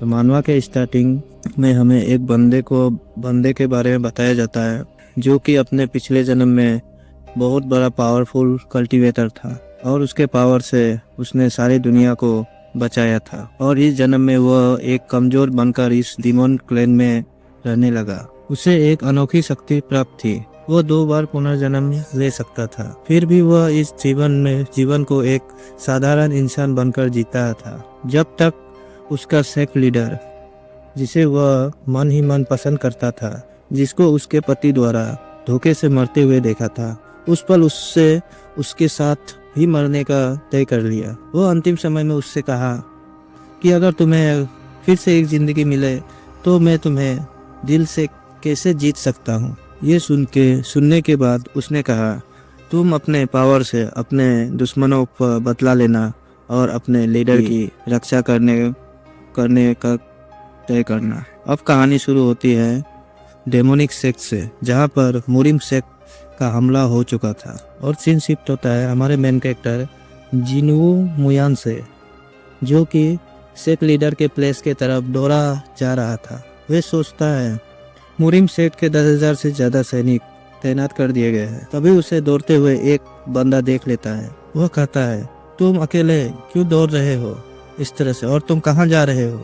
तो मानवा के स्टार्टिंग में हमें एक बंदे के बारे में बताया जाता है जो कि अपने पिछले जन्म में बहुत बड़ा पावरफुल कल्टीवेटर था और उसके पावर से उसने सारी दुनिया को बचाया था। और इस जन्म में वह एक कमजोर बनकर इस डिमोन क्लैन में रहने लगा। उसे एक अनोखी शक्ति प्राप्त थी, वो 2 बार पुनर्जन्म ले सकता था। फिर भी वह इस जीवन को एक साधारण इंसान बनकर जीता था, जब तक उसका सेक्ट लीडर, जिसे वह मन ही मन पसंद करता था, जिसको उसके पति द्वारा धोखे से मरते हुए देखा था, उस पल उससे उसके साथ ही मरने का तय कर लिया। वो अंतिम समय में उससे कहा कि अगर तुम्हें फिर से एक जिंदगी मिले तो मैं तुम्हें दिल से कैसे जीत सकता हूँ। ये सुनने के बाद उसने कहा, तुम अपने पावर से अपने दुश्मनों पर बदला लेना और अपने लीडर की रक्षा करने का तय करना। अब कहानी शुरू होती है डेमोनिक सेक्ट से, जहाँ पर मुरिम सेक्ट का हमला हो चुका था और सीन शिफ्ट होता है हमारे मेन कैरेक्टर जिनवू मुयान से, जो कि सेक्ट लीडर के प्लेस के तरफ दौड़ा जा रहा था। वे सोचता है मुरिम सेक्ट के 10,000 से ज़्यादा सैनिक तैनात कर दिए गए हैं। तभी उसे दौड़ते हुए एक बंदा देख लेता है। वह कहता है, तुम अकेले क्यों दौड़ रहे हो इस तरह से, और तुम कहाँ जा रहे हो?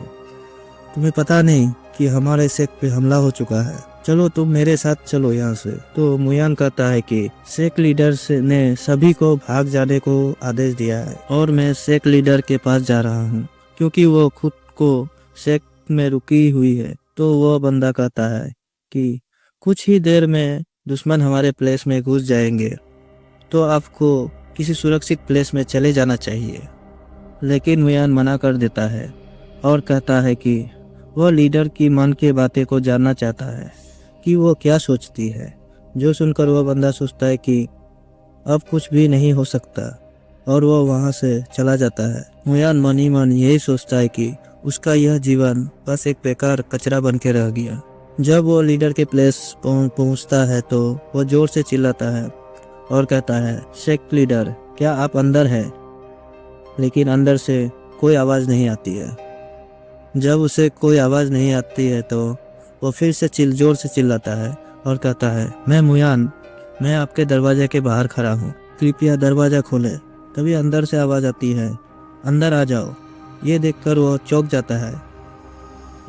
तुम्हें पता नहीं कि हमारे सेक्ट पे हमला हो चुका है? चलो तुम मेरे साथ चलो यहाँ से। तो मुयान कहता है कि सेक्ट लीडर ने सभी को भाग जाने को आदेश दिया है और मैं सेक्ट लीडर के पास जा रहा हूँ, क्योंकि वो खुद को सेक्ट में रुकी हुई है। तो वह बंदा कहता है कि कुछ ही देर में दुश्मन हमारे प्लेस में घुस जाएंगे, तो आपको किसी सुरक्षित प्लेस में चले जाना चाहिए। लेकिन मुयान मना कर देता है और कहता है कि वह लीडर की मन की बातें को जानना चाहता है कि वो क्या सोचती है। जो सुनकर वह बंदा सोचता है कि अब कुछ भी नहीं हो सकता और वह वहाँ से चला जाता है। मुयान मन ही मन यही सोचता है कि उसका यह जीवन बस एक बेकार कचरा बन के रह गया। जब वो लीडर के प्लेस पहुँचता है तो वह जोर से चिल्लाता है और कहता है, सेक्ट लीडर, क्या आप अंदर हैं? लेकिन अंदर से कोई आवाज़ नहीं आती है। जब उसे कोई आवाज़ नहीं आती है तो वो फिर से जोर से चिल्लाता है और कहता है, मैं मुयान, मैं आपके दरवाजे के बाहर खड़ा हूँ, कृपया दरवाज़ा खोलें। तभी अंदर से आवाज़ आती है, अंदर आ जाओ। ये देखकर वो चौंक जाता है।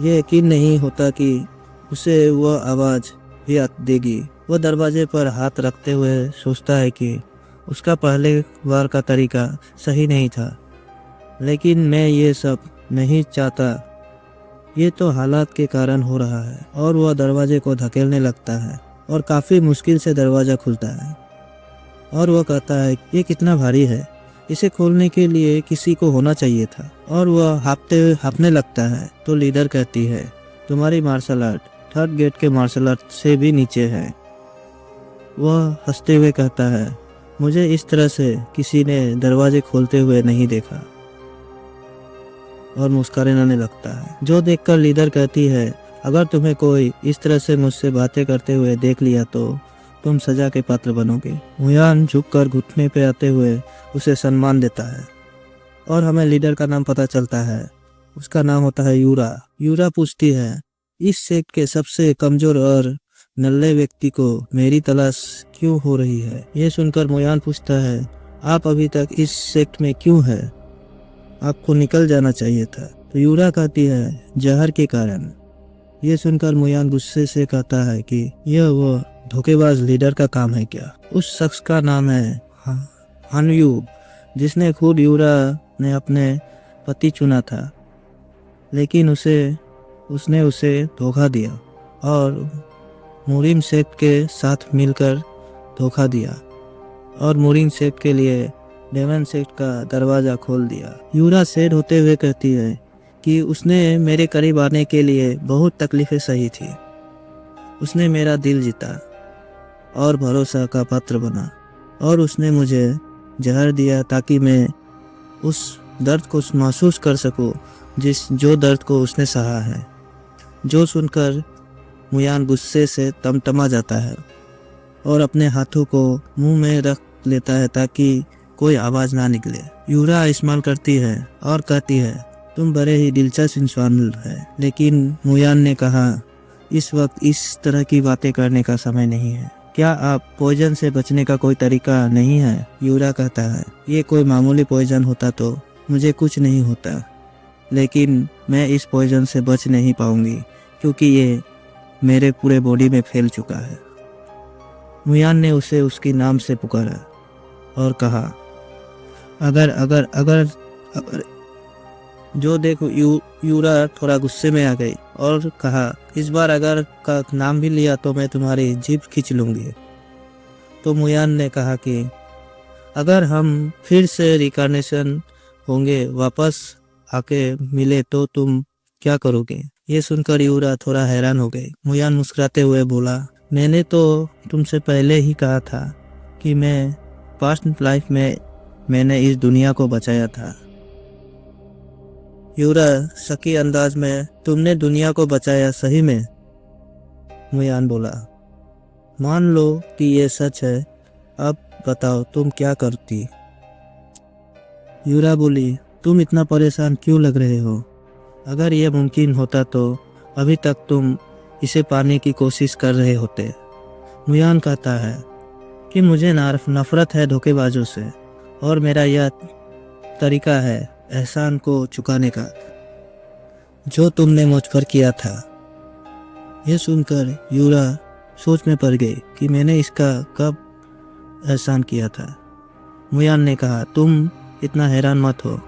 ये यकीन नहीं होता कि उसे वह आवाज़ भी देगी। वह दरवाजे पर हाथ रखते हुए सोचता है कि उसका पहले बार का तरीका सही नहीं था, लेकिन मैं ये सब नहीं चाहता, ये तो हालात के कारण हो रहा है। और वह दरवाजे को धकेलने लगता है और काफ़ी मुश्किल से दरवाज़ा खुलता है। और वह कहता है, ये कितना भारी है, इसे खोलने के लिए किसी को होना चाहिए था। और वह हाँफने लगता है। तो लीडर कहती है, तुम्हारी मार्शल आर्ट 3rd गेट के मार्शल आर्ट से भी नीचे है। वह हंसते हुए कहता है, मुझे इस तरह से किसी ने दरवाजे खोलते हुए नहीं देखा, और मुस्कुराने लगता है। जो देखकर लीडर कहती है, अगर तुम्हें कोई इस तरह से मुझसे बातें करते हुए देख लिया तो तुम सजा के पात्र बनोगे। मुयान झुककर घुटने पे आते हुए उसे सम्मान देता है और हमें लीडर का नाम पता चलता है। उसका नाम होता है यूरा। यूरा पूछती है, इस सेक्ट के सबसे कमजोर और नल्ले व्यक्ति को मेरी तलाश क्यों हो रही है? ये सुनकर मुयान पूछता है, आप अभी तक इस सेक्ट में क्यों है? आपको निकल जाना चाहिए था। तो यूरा कहती है, जहर के कारण। ये सुनकर मुयान गुस्से से कहता है कि यह वो धोखेबाज लीडर का काम है क्या? उस शख्स का नाम है हानयू, जिसने खुद यूरा ने अपने पति चुना था, लेकिन उसने उसे धोखा दिया और मुरिम सेक्ट के साथ मिलकर धोखा दिया और मुरिम सेक्ट के लिए डेमन सेक्ट का दरवाज़ा खोल दिया। यूरा सैड होते हुए कहती है कि उसने मेरे करीब आने के लिए बहुत तकलीफें सही थी। उसने मेरा दिल जीता और भरोसा का पात्र बना, और उसने मुझे जहर दिया ताकि मैं उस दर्द को महसूस कर सकूं जो दर्द को उसने सहा है। जो सुनकर मुयान गुस्से से तमतमा जाता है और अपने हाथों को मुंह में रख लेता है ताकि कोई आवाज़ ना निकले। यूरा इस्तेमाल करती है और कहती है, तुम बड़े ही दिलचस्प इंसान है। लेकिन मुयान ने कहा, इस वक्त इस तरह की बातें करने का समय नहीं है। क्या आप पॉइजन से बचने का कोई तरीका नहीं है? यूरा कहता है, ये कोई मामूली पॉइजन होता तो मुझे कुछ नहीं होता, लेकिन मैं इस पॉइजन से बच नहीं पाऊंगी क्योंकि ये मेरे पूरे बॉडी में फैल चुका है। मुयान ने उसे उसके नाम से पुकारा और कहा, अगर अगर अगर अगर जो देखो यूरा थोड़ा गुस्से में आ गई और कहा, इस बार अगर का नाम भी लिया तो मैं तुम्हारी जीभ खींच लूंगी। तो मुयान ने कहा कि अगर हम फिर से रिकार्नेशन होंगे, वापस आके मिले तो तुम क्या करोगे? ये सुनकर यूरा थोड़ा हैरान हो गई। मुयान मुस्कुराते हुए बोला, मैंने तो तुमसे पहले ही कहा था कि मैं पास्ट लाइफ में मैंने इस दुनिया को बचाया था। यूरा शकी अंदाज में, तुमने दुनिया को बचाया सही में? मुयान बोला, मान लो कि ये सच है, अब बताओ तुम क्या करती? यूरा बोली, तुम इतना परेशान क्यों लग रहे हो? अगर ये मुमकिन होता तो अभी तक तुम इसे पाने की कोशिश कर रहे होते। मुयान कहता है कि मुझे नफरत है धोखेबाजों से, और मेरा यह तरीका है एहसान को चुकाने का जो तुमने मुझ पर किया था। यह सुनकर यूरा सोच में पड़ गई कि मैंने इसका कब एहसान किया था। मुयान ने कहा, तुम इतना हैरान मत हो,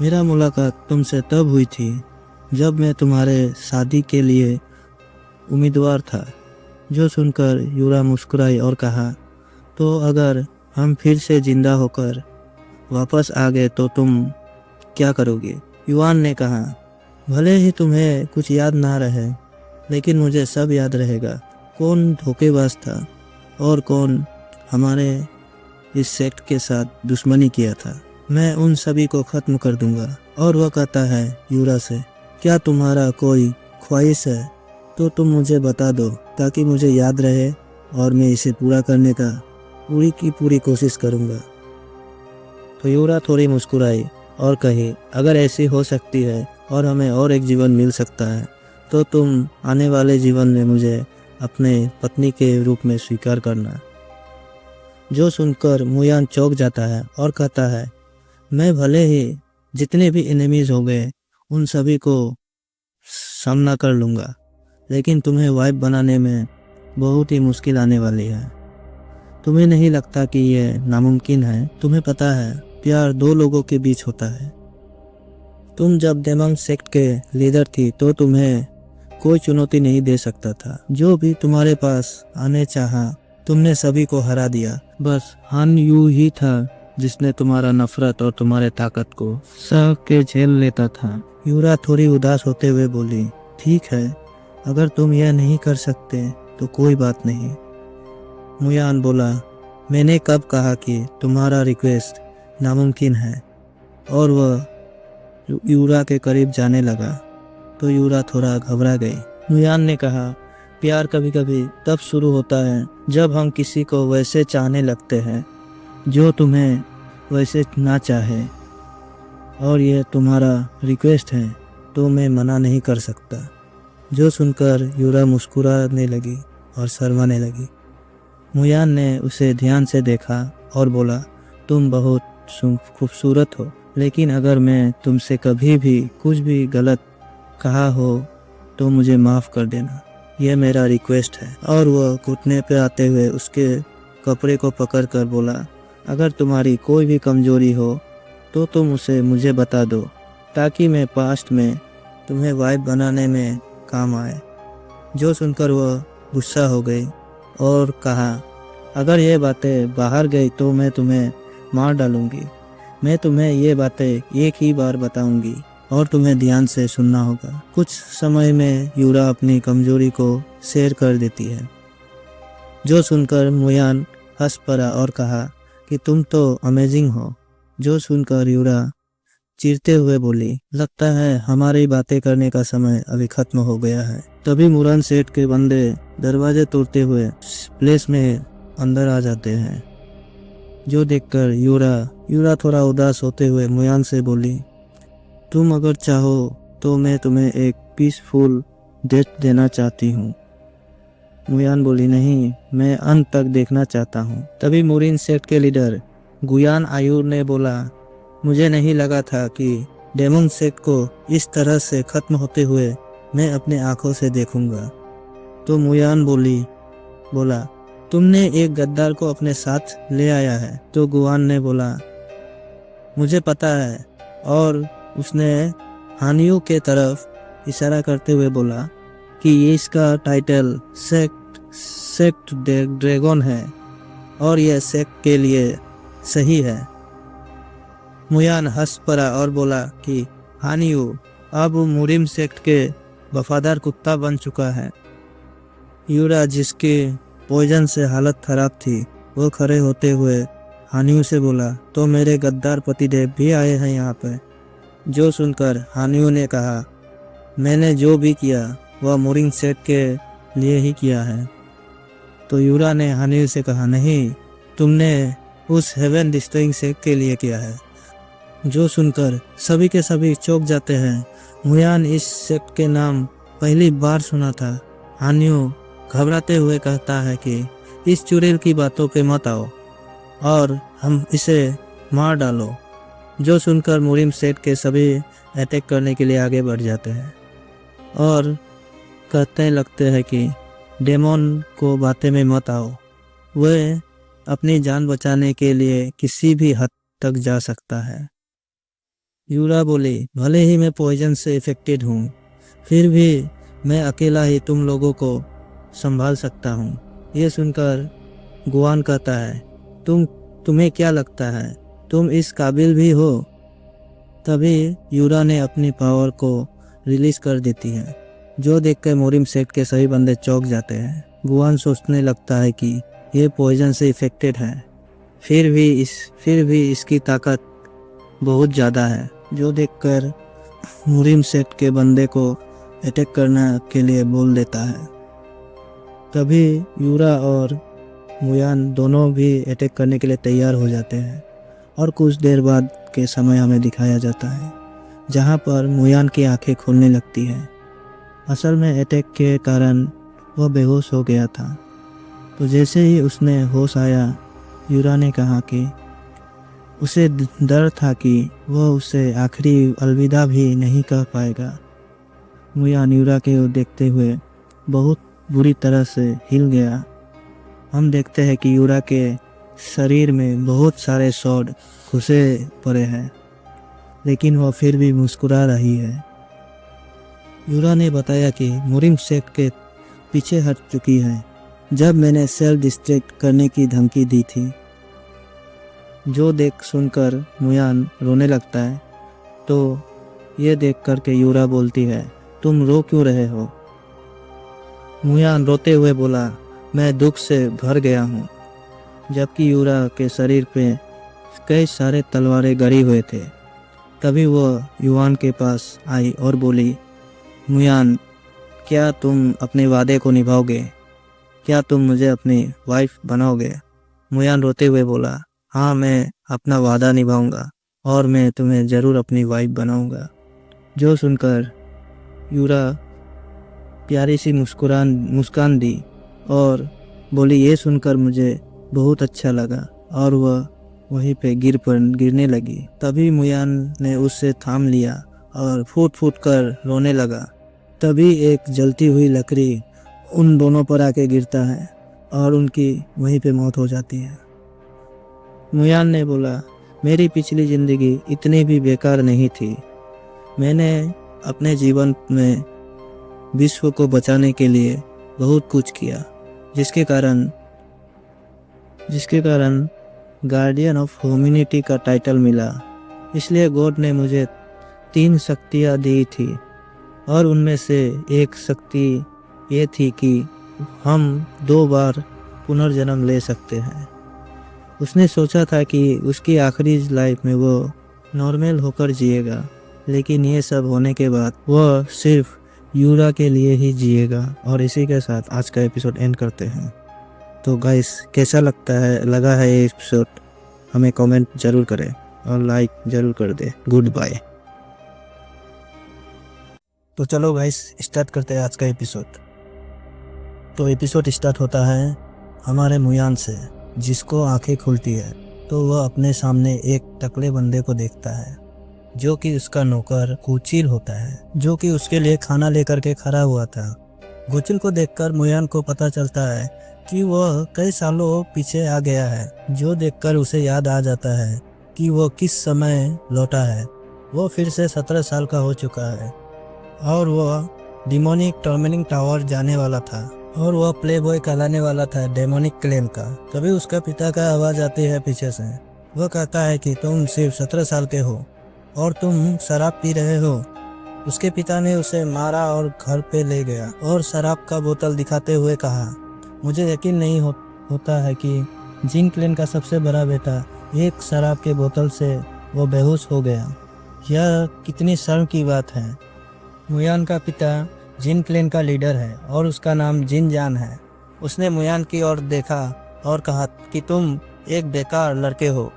मेरा मुलाकात तुमसे तब हुई थी जब मैं तुम्हारे शादी के लिए उम्मीदवार था। जो सुनकर यूरा मुस्कुराई और कहा, तो अगर हम फिर से जिंदा होकर वापस आ गए तो तुम क्या करोगे? युवान ने कहा, भले ही तुम्हें कुछ याद ना रहे, लेकिन मुझे सब याद रहेगा। कौन धोखेबाज था और कौन हमारे इस सेक्ट के साथ दुश्मनी किया था, मैं उन सभी को खत्म कर दूंगा। और वह कहता है यूरा से, क्या तुम्हारा कोई ख्वाहिश है तो तुम मुझे बता दो ताकि मुझे याद रहे और मैं इसे पूरा करने का पूरी की पूरी कोशिश करूंगा। तो यूरा थोड़ी मुस्कुराई और कही, अगर ऐसी हो सकती है और हमें और एक जीवन मिल सकता है तो तुम आने वाले जीवन में मुझे अपने पत्नी के रूप में स्वीकार करना। जो सुनकर मुयान चौंक जाता है और कहता है, मैं भले ही जितने भी एनिमीज हो गए उन सभी को सामना कर लूँगा, लेकिन तुम्हें वाइफ बनाने में बहुत ही मुश्किल आने वाली है। तुम्हें नहीं लगता कि यह नामुमकिन है? तुम्हें पता है प्यार दो लोगों के बीच होता है। तुम जब डेमन सेक्ट के लीडर थी तो तुम्हें कोई चुनौती नहीं दे सकता था। जो भी तुम्हारे पास आने चाहा तुमने सभी को हरा दिया। बस हान यू ही था जिसने तुम्हारा नफरत और तुम्हारे ताकत को सह के झेल लेता था। यूरा थोड़ी उदास होते हुए बोली, ठीक है, अगर तुम यह नहीं कर सकते तो कोई बात नहीं। मुयान बोला, मैंने कब कहा कि तुम्हारा रिक्वेस्ट नामुमकिन है? और वह यूरा के करीब जाने लगा तो यूरा थोड़ा घबरा गई। मुयान ने कहा, प्यार कभी कभी तब शुरू होता है जब हम किसी को वैसे चाहने लगते हैं जो तुम्हें वैसे ना चाहे, और यह तुम्हारा रिक्वेस्ट है तो मैं मना नहीं कर सकता। जो सुनकर यूरा मुस्कुराने लगी और शर्माने लगी। मुयान ने उसे ध्यान से देखा और बोला, तुम बहुत खूबसूरत हो, लेकिन अगर मैं तुमसे कभी भी कुछ भी गलत कहा हो तो मुझे माफ़ कर देना, यह मेरा रिक्वेस्ट है। और वह घुटने पे आते हुए उसके कपड़े को पकड़कर बोला, अगर तुम्हारी कोई भी कमजोरी हो तो तुम उसे मुझे बता दो ताकि मैं पास्ट में तुम्हें वाइफ बनाने में काम आए। जो सुनकर वह गुस्सा हो गई और कहा, अगर ये बातें बाहर गई तो मैं तुम्हें मार डालूंगी। मैं तुम्हें ये बातें एक ही बार बताऊंगी और तुम्हें ध्यान से सुनना होगा। कुछ समय में यूरा अपनी कमजोरी को शेयर कर देती है। जो सुनकर मुयान हंस पड़ा और कहा कि तुम तो अमेजिंग हो। जो सुनकर यूरा चीरते हुए बोली, लगता है हमारी बातें करने का समय अभी खत्म हो गया है। तभी मुरान सेठ के बंदे दरवाजे तोड़ते हुए प्लेस में अंदर आ जाते हैं। जो देखकर यूरा थोड़ा उदास होते हुए मुयान से बोली, तुम अगर चाहो तो मैं तुम्हें एक पीसफुल डेथ देना चाहती हूँ। मुयान बोली, नहीं, मैं अंत तक देखना चाहता हूँ। तभी मुरिन सेक्ट के लीडर गुयान आयूर ने बोला, मुझे नहीं लगा था कि डेमन सेक्ट को इस तरह से खत्म होते हुए मैं अपने आंखों से देखूंगा। तो मुयान बोला, तुमने एक गद्दार को अपने साथ ले आया है। तो गुआन ने बोला, मुझे पता है। और उसने हानियों के तरफ इशारा करते हुए बोला कि ये इसका टाइटल सेक्ट ड्रैगन है और यह सेक्ट के लिए सही है। मुयान हंस पड़ा और बोला कि हानियू अब मुरिम सेक्ट के वफादार कुत्ता बन चुका है। यूरा, जिसके पॉइजन से हालत खराब थी, वो खड़े होते हुए हानियू से बोला, तो मेरे गद्दार पतिदेव भी आए हैं यहाँ पे। जो सुनकर हानियू ने कहा, मैंने जो भी किया वह मुरिन सेक्ट के लिए ही किया है। तो यूरा ने हानियू से कहा, नहीं, तुमने उस हेवन डिस्ट्रॉइंग सेक्ट के लिए किया है। जो सुनकर सभी के सभी चौंक जाते हैं। मुयान इस सेक्ट के नाम पहली बार सुना था। हानियू घबराते हुए कहता है कि इस चुड़ैल की बातों पे मत आओ और हम इसे मार डालो। जो सुनकर मुरिम सेक्ट के सभी अटैक करने के लिए आगे बढ़ जाते हैं और कहते लगते हैं कि डेमन को बातें में मत आओ, वह अपनी जान बचाने के लिए किसी भी हद तक जा सकता है। यूरा बोली, भले ही मैं पॉइजन से इफेक्टेड हूँ, फिर भी मैं अकेला ही तुम लोगों को संभाल सकता हूँ। ये सुनकर गुआन कहता है, तुम्हें क्या लगता है, तुम इस काबिल भी हो? तभी यूरा ने अपनी पावर को रिलीज कर देती है, जो देखकर मुरिम सेक्ट के सभी बंदे चौंक जाते हैं। गुआन सोचने लगता है कि ये पॉइजन से इफेक्टेड है, फिर भी इसकी ताकत बहुत ज़्यादा है। जो देखकर मुरिम सेक्ट के बंदे को अटैक करने के लिए बोल देता है। तभी यूरा और मुयान दोनों भी अटैक करने के लिए तैयार हो जाते हैं और कुछ देर बाद के समय हमें दिखाया जाता है जहाँ पर मुयान की आंखें खुलने लगती हैं। असल में अटैक के कारण वह बेहोश हो गया था। तो जैसे ही उसने होश आया, यूरा ने कहा कि उसे डर था कि वह उसे आखिरी अलविदा भी नहीं कह पाएगा। मुयान यूरा के ओर देखते हुए बहुत बुरी तरह से हिल गया। हम देखते हैं कि यूरा के शरीर में बहुत सारे सॉड घुसे पड़े हैं, लेकिन वह फिर भी मुस्कुरा रही है। यूरा ने बताया कि मुरिम सेक्ट के पीछे हट चुकी है जब मैंने सेल्फ डिस्ट्रैक्ट करने की धमकी दी थी। जो देख सुनकर मुयान रोने लगता है। तो ये देख कर के यूरा बोलती है, तुम रो क्यों रहे हो? मुयान रोते हुए बोला, मैं दुख से भर गया हूँ। जबकि यूरा के शरीर पे कई सारे तलवारें गड़ी हुए थे। तभी वह युवान के पास आई और बोली, मुयान, क्या तुम अपने वादे को निभाओगे? क्या तुम मुझे अपनी वाइफ बनाओगे? मुयान रोते हुए बोला, हाँ, मैं अपना वादा निभाऊंगा और मैं तुम्हें ज़रूर अपनी वाइफ बनाऊंगा। जो सुनकर यूरा प्यारी सी मुस्कान दी और बोली, ये सुनकर मुझे बहुत अच्छा लगा, और वह वहीं पे गिरने लगी। तभी मुयान ने उससे थाम लिया और फूट फूट कर रोने लगा। तभी एक जलती हुई लकड़ी उन दोनों पर आके गिरता है और उनकी वहीं पे मौत हो जाती है। मुयान ने बोला, मेरी पिछली ज़िंदगी इतनी भी बेकार नहीं थी। मैंने अपने जीवन में विश्व को बचाने के लिए बहुत कुछ किया, जिसके कारण गार्डियन ऑफ ह्यूमैनिटी का टाइटल मिला। इसलिए गॉड ने मुझे 3 शक्तियाँ दी थी और उनमें से एक शक्ति ये थी कि हम 2 बार पुनर्जन्म ले सकते हैं। उसने सोचा था कि उसकी आखिरी लाइफ में वो नॉर्मल होकर जिएगा, लेकिन ये सब होने के बाद वह सिर्फ यूरा के लिए ही जिएगा। और इसी के साथ आज का एपिसोड एंड करते हैं। तो गाइस, कैसा लगा है ये एपिसोड, हमें कमेंट जरूर करें और लाइक जरूर कर दे। Good bye. तो चलो गाइस स्टार्ट करते हैं आज का एपिसोड। तो एपिसोड स्टार्ट होता है हमारे मुयान से, जिसको आंखें खुलती है तो वह अपने सामने एक टकले बंदे को देखता है जो कि उसका नौकर कुचिल होता है, जो कि उसके लिए खाना लेकर के खड़ा हुआ था। कुचिल को देखकर मुयान को पता चलता है कि वह कई सालों पीछे आ गया है, जो देखकर उसे याद आ जाता है कि वो किस समय लौटा है। वो फिर से 17 साल का हो चुका है और वह डिमोनिक टर्मिनिंग टावर जाने वाला था और वह प्ले बॉय कहलाने वाला था डेमोनिक क्लेन का। तभी उसका पिता का आवाज आती है पीछे से। वह कहता है कि तुम सिर्फ 17 साल के हो और तुम शराब पी रहे हो। उसके पिता ने उसे मारा और घर पे ले गया और शराब का बोतल दिखाते हुए कहा, मुझे यकीन नहीं होता है कि जिन क्लेन का सबसे बड़ा बेटा एक शराब के बोतल से वो बेहोश हो गया। यह कितनी शर्म की बात है। मुयान का पिता जिन क्लेन का लीडर है और उसका नाम जिन जान है। उसने मुयान की ओर देखा और कहा कि तुम एक बेकार लड़के हो।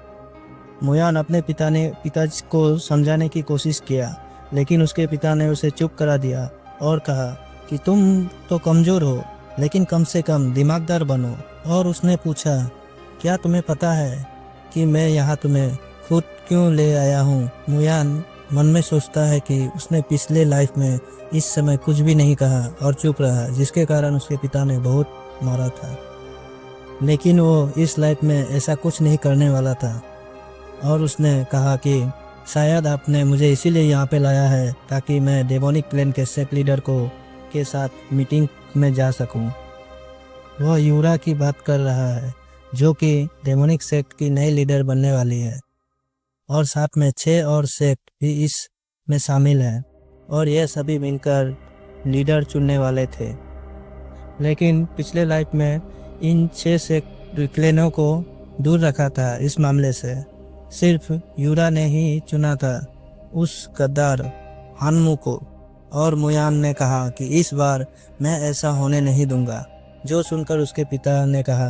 मुयान अपने पिताजी को समझाने की कोशिश किया, लेकिन उसके पिता ने उसे चुप करा दिया और कहा कि तुम तो कमज़ोर हो, लेकिन कम से कम दिमागदार बनो। और उसने पूछा, क्या तुम्हें पता है कि मैं यहाँ तुम्हें खुद क्यों ले आया हूँ? मुयान मन में सोचता है कि उसने पिछले लाइफ में इस समय कुछ भी नहीं कहा और चुप रहा, जिसके कारण उसके पिता ने बहुत मारा था। लेकिन वो इस लाइफ में ऐसा कुछ नहीं करने वाला था और उसने कहा कि शायद आपने मुझे इसीलिए यहाँ पे लाया है ताकि मैं डेमोनिक क्लेन के सेक्ट लीडर के साथ मीटिंग में जा सकूं। वह यूरा की बात कर रहा है, जो कि डेमोनिक सेक्ट की नई लीडर बनने वाली है और साथ में 6 और सेक्ट भी इसमें शामिल हैं और यह सभी मिलकर लीडर चुनने वाले थे। लेकिन पिछले लाइफ में इन 6 सेक्ट क्लेनों को दूर रखा था इस मामले से। सिर्फ यूरा ने ही चुना था उस गद्दार हानमू को। और मुयान ने कहा कि इस बार मैं ऐसा होने नहीं दूंगा, जो सुनकर उसके पिता ने कहा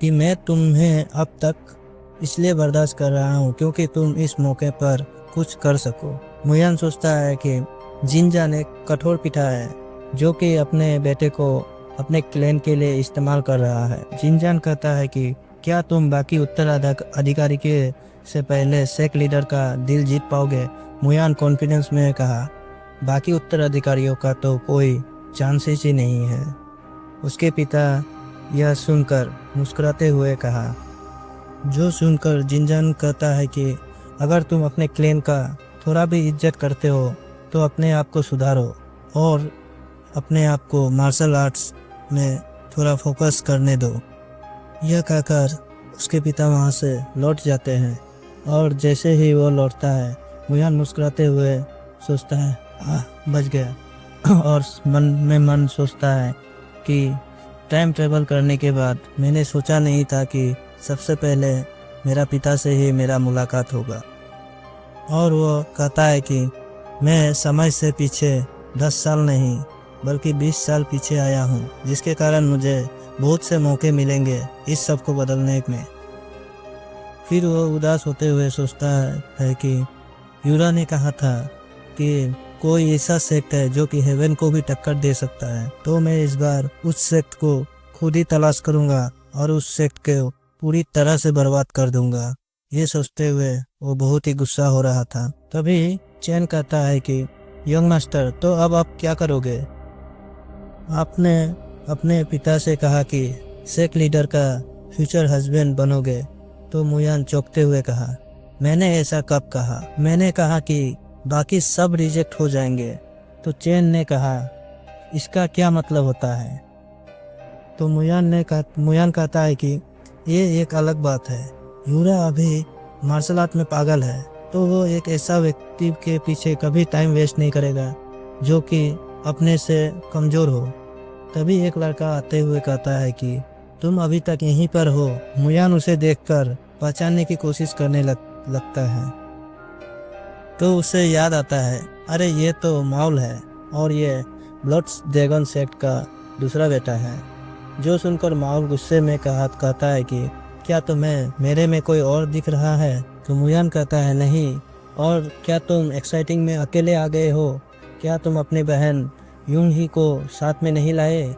कि मैं तुम्हें अब तक इसलिए बर्दाश्त कर रहा हूँ क्योंकि तुम इस मौके पर कुछ कर सको। मुयान सोचता है कि जिनजान एक कठोर पिता है जो कि अपने बेटे को अपने क्लेन के लिए इस्तेमाल कर रहा है। जिनजान कहता है कि क्या तुम बाकी उत्तराधिकारी के से पहले सेक्ट लीडर का दिल जीत पाओगे? मुयान कॉन्फिडेंस में कहा, बाकी उत्तराधिकारियों का तो कोई चांसेस ही नहीं है। उसके पिता यह सुनकर मुस्कुराते हुए कहा, जो सुनकर जिनजान कहता है कि अगर तुम अपने क्लेन का थोड़ा भी इज्जत करते हो तो अपने आप को सुधारो और अपने आप को मार्शल आर्ट्स में थोड़ा फोकस करने दो। यह कहकर उसके पिता वहाँ से लौट जाते हैं और जैसे ही वो लौटता है मुयान मुस्कुराते हुए सोचता है, बच गया। और मन सोचता है कि टाइम ट्रेवल करने के बाद मैंने सोचा नहीं था कि सबसे पहले मेरा पिता से ही मेरा मुलाकात होगा। और वो कहता है कि मैं समय से पीछे 10 साल नहीं बल्कि 20 साल पीछे आया हूँ, जिसके कारण मुझे बहुत से मौके मिलेंगे इस सब को बदलने में। फिर वो उदास होते हुए सोचता है कि यूरा ने कहा था कि कोई ऐसा सेक्ट है जो कि हेवन को भी टक्कर दे सकता है, तो मैं इस बार उस सेक्ट को खुद ही तलाश करूंगा और उस सेक्ट को पूरी तरह से बर्बाद कर दूंगा। ये सोचते हुए वो बहुत ही गुस्सा हो रहा था। तभी चैन कहता है कि यंग मास्टर, तो अब आप क्या करोगे? आपने अपने पिता से कहा कि सेक्ट लीडर का फ्यूचर हस्बैंड बनोगे। तो मुयान चौंकते हुए कहा, मैंने ऐसा कब कहा? मैंने कहा कि बाकी सब रिजेक्ट हो जाएंगे। तो चैन ने कहा, इसका क्या मतलब होता है? तो मुयान कहता है कि ये एक अलग बात है। यूरा अभी मार्शल आर्ट में पागल है, तो वो एक ऐसा व्यक्ति के पीछे कभी टाइम वेस्ट नहीं करेगा जो कि अपने से कमज़ोर हो। तभी एक लड़का आते हुए कहता है कि तुम अभी तक यहीं पर हो। मुयान उसे देखकर पहचानने की कोशिश करने लगता है, तो उसे याद आता है, अरे ये तो माउल है और ये ब्लड ड्रैगन सेक्ट का दूसरा बेटा है। जो सुनकर माउल गुस्से में कहता है कि क्या तुम्हें मेरे में कोई और दिख रहा है? तो मुयान कहता है, नहीं। और क्या तुम एक्साइटिंग में अकेले आ गए हो क्या तुम अपनी बहन यूं ही को साथ में नहीं लाए?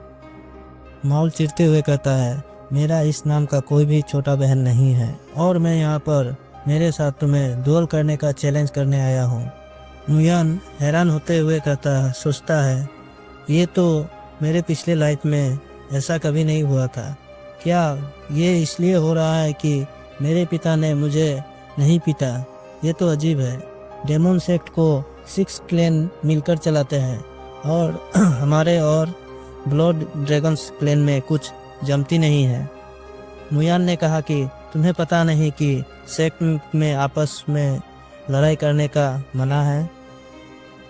माउल चिढ़ते हुए कहता है, मेरा इस नाम का कोई भी छोटा बहन नहीं है और मैं यहाँ पर मेरे साथ तुम्हें डुएल करने का चैलेंज करने आया हूँ। मुयान हैरान होते हुए सोचता है, ये तो मेरे पिछले लाइफ में ऐसा कभी नहीं हुआ था। क्या ये इसलिए हो रहा है कि मेरे पिता ने मुझे नहीं पीटा? ये तो अजीब है। डेमन सेक्ट को 6 क्लैन मिलकर चलाते हैं और हमारे और ब्लड ड्रैगन्स क्लैन में कुछ जमती नहीं है। मुयान ने कहा कि तुम्हें पता नहीं कि सेक्ट में आपस में लड़ाई करने का मना है?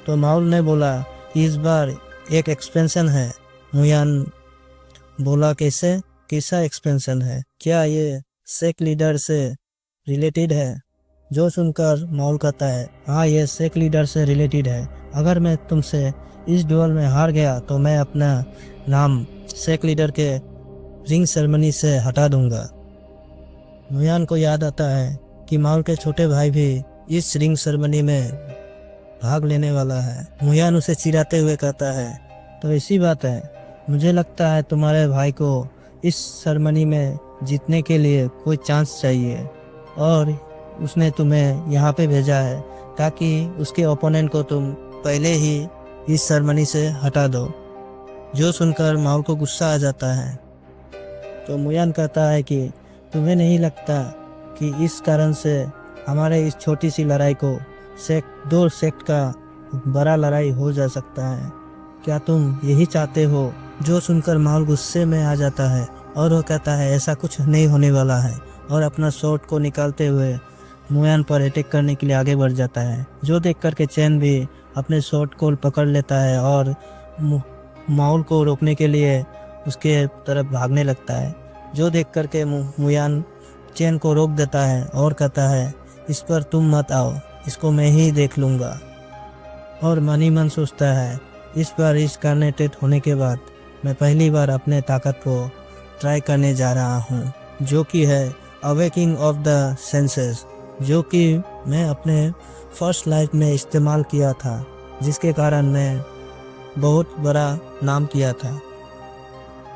तो माउल ने बोला, इस बार एक एक्सपेंशन है। मुयान बोला, कैसा एक्सपेंशन है? क्या ये सेक्ट लीडर से रिलेटेड है? जो सुनकर माउल कहता है, हाँ ये सेक्ट लीडर से रिलेटेड है। अगर मैं तुमसे इस डुएल में हार गया तो मैं अपना नाम सेक्ट लीडर के रिंग सेरेमनी से हटा दूंगा। मुयान को याद आता है कि माउल के छोटे भाई भी इस रिंग सेरेमनी में भाग लेने वाला है। मुयान उसे चिढ़ाते हुए कहता है, तो ऐसी बात है, मुझे लगता है तुम्हारे भाई को इस सेरेमनी में जीतने के लिए कोई चांस चाहिए और उसने तुम्हें यहाँ पे भेजा है ताकि उसके ओपोनेंट को तुम पहले ही इस सेरेमनी से हटा दो। जो सुनकर माउल को गुस्सा आ जाता है। तो मुयान कहता है कि तुम्हें नहीं लगता कि इस कारण से हमारे इस छोटी सी लड़ाई को दो सेक्ट का बड़ा लड़ाई हो जा सकता है? क्या तुम यही चाहते हो? जो सुनकर माउल गुस्से में आ जाता है और वो कहता है, ऐसा कुछ नहीं होने वाला है, और अपना शॉट को निकालते हुए मुयान पर अटैक करने के लिए आगे बढ़ जाता है। जो देख कर के चैन भी अपने शॉट को पकड़ लेता है और माउल को रोकने के लिए उसके तरफ भागने लगता है। जो देख कर के मुयान चैन को रोक देता है और कहता है, इस पर तुम मत आओ, इसको मैं ही देख लूँगा। और मन ही मन सोचता है, इस बार इस कार्नेटेड होने के बाद मैं पहली बार अपने ताकत को ट्राई करने जा रहा हूँ, जो कि है अवेकिंग ऑफ द सेंसेस, जो कि मैं अपने फर्स्ट लाइफ में इस्तेमाल किया था, जिसके कारण मैं बहुत बड़ा नाम किया था।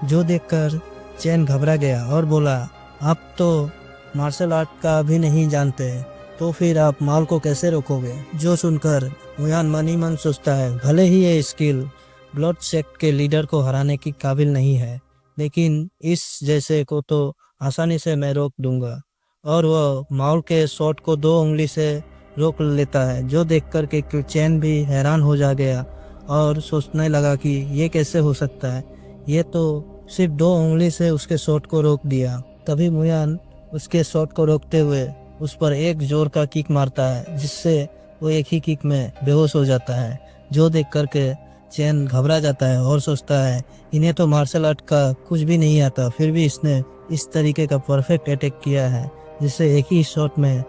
जो देखकर चैन घबरा गया और बोला, आप तो मार्शल आर्ट का भी नहीं जानते, तो फिर आप माउल को कैसे रोकोगे? जो सुनकर मुयान मन ही मन सोचता है, भले ही ये स्किल ब्लड सेक्ट के लीडर को हराने की काबिल नहीं है, लेकिन इस जैसे को तो आसानी से मैं रोक दूंगा। और वह माउल के शॉट को 2 उंगली से रोक लेता है। जो देखकर के चैन भी हैरान हो जा गया और सोचने लगा कि ये कैसे हो सकता है, ये तो सिर्फ 2 उंगली से उसके शॉट को रोक दिया। तभी मुयान उसके शॉट को रोकते हुए उस पर एक जोर का किक मारता है, जिससे वो एक ही किक में बेहोश हो जाता है। जो देख कर के चैन घबरा जाता है और सोचता है, इन्हें तो मार्शल आर्ट का कुछ भी नहीं आता, फिर भी इसने इस तरीके का परफेक्ट अटैक किया है, जिससे एक ही शॉट में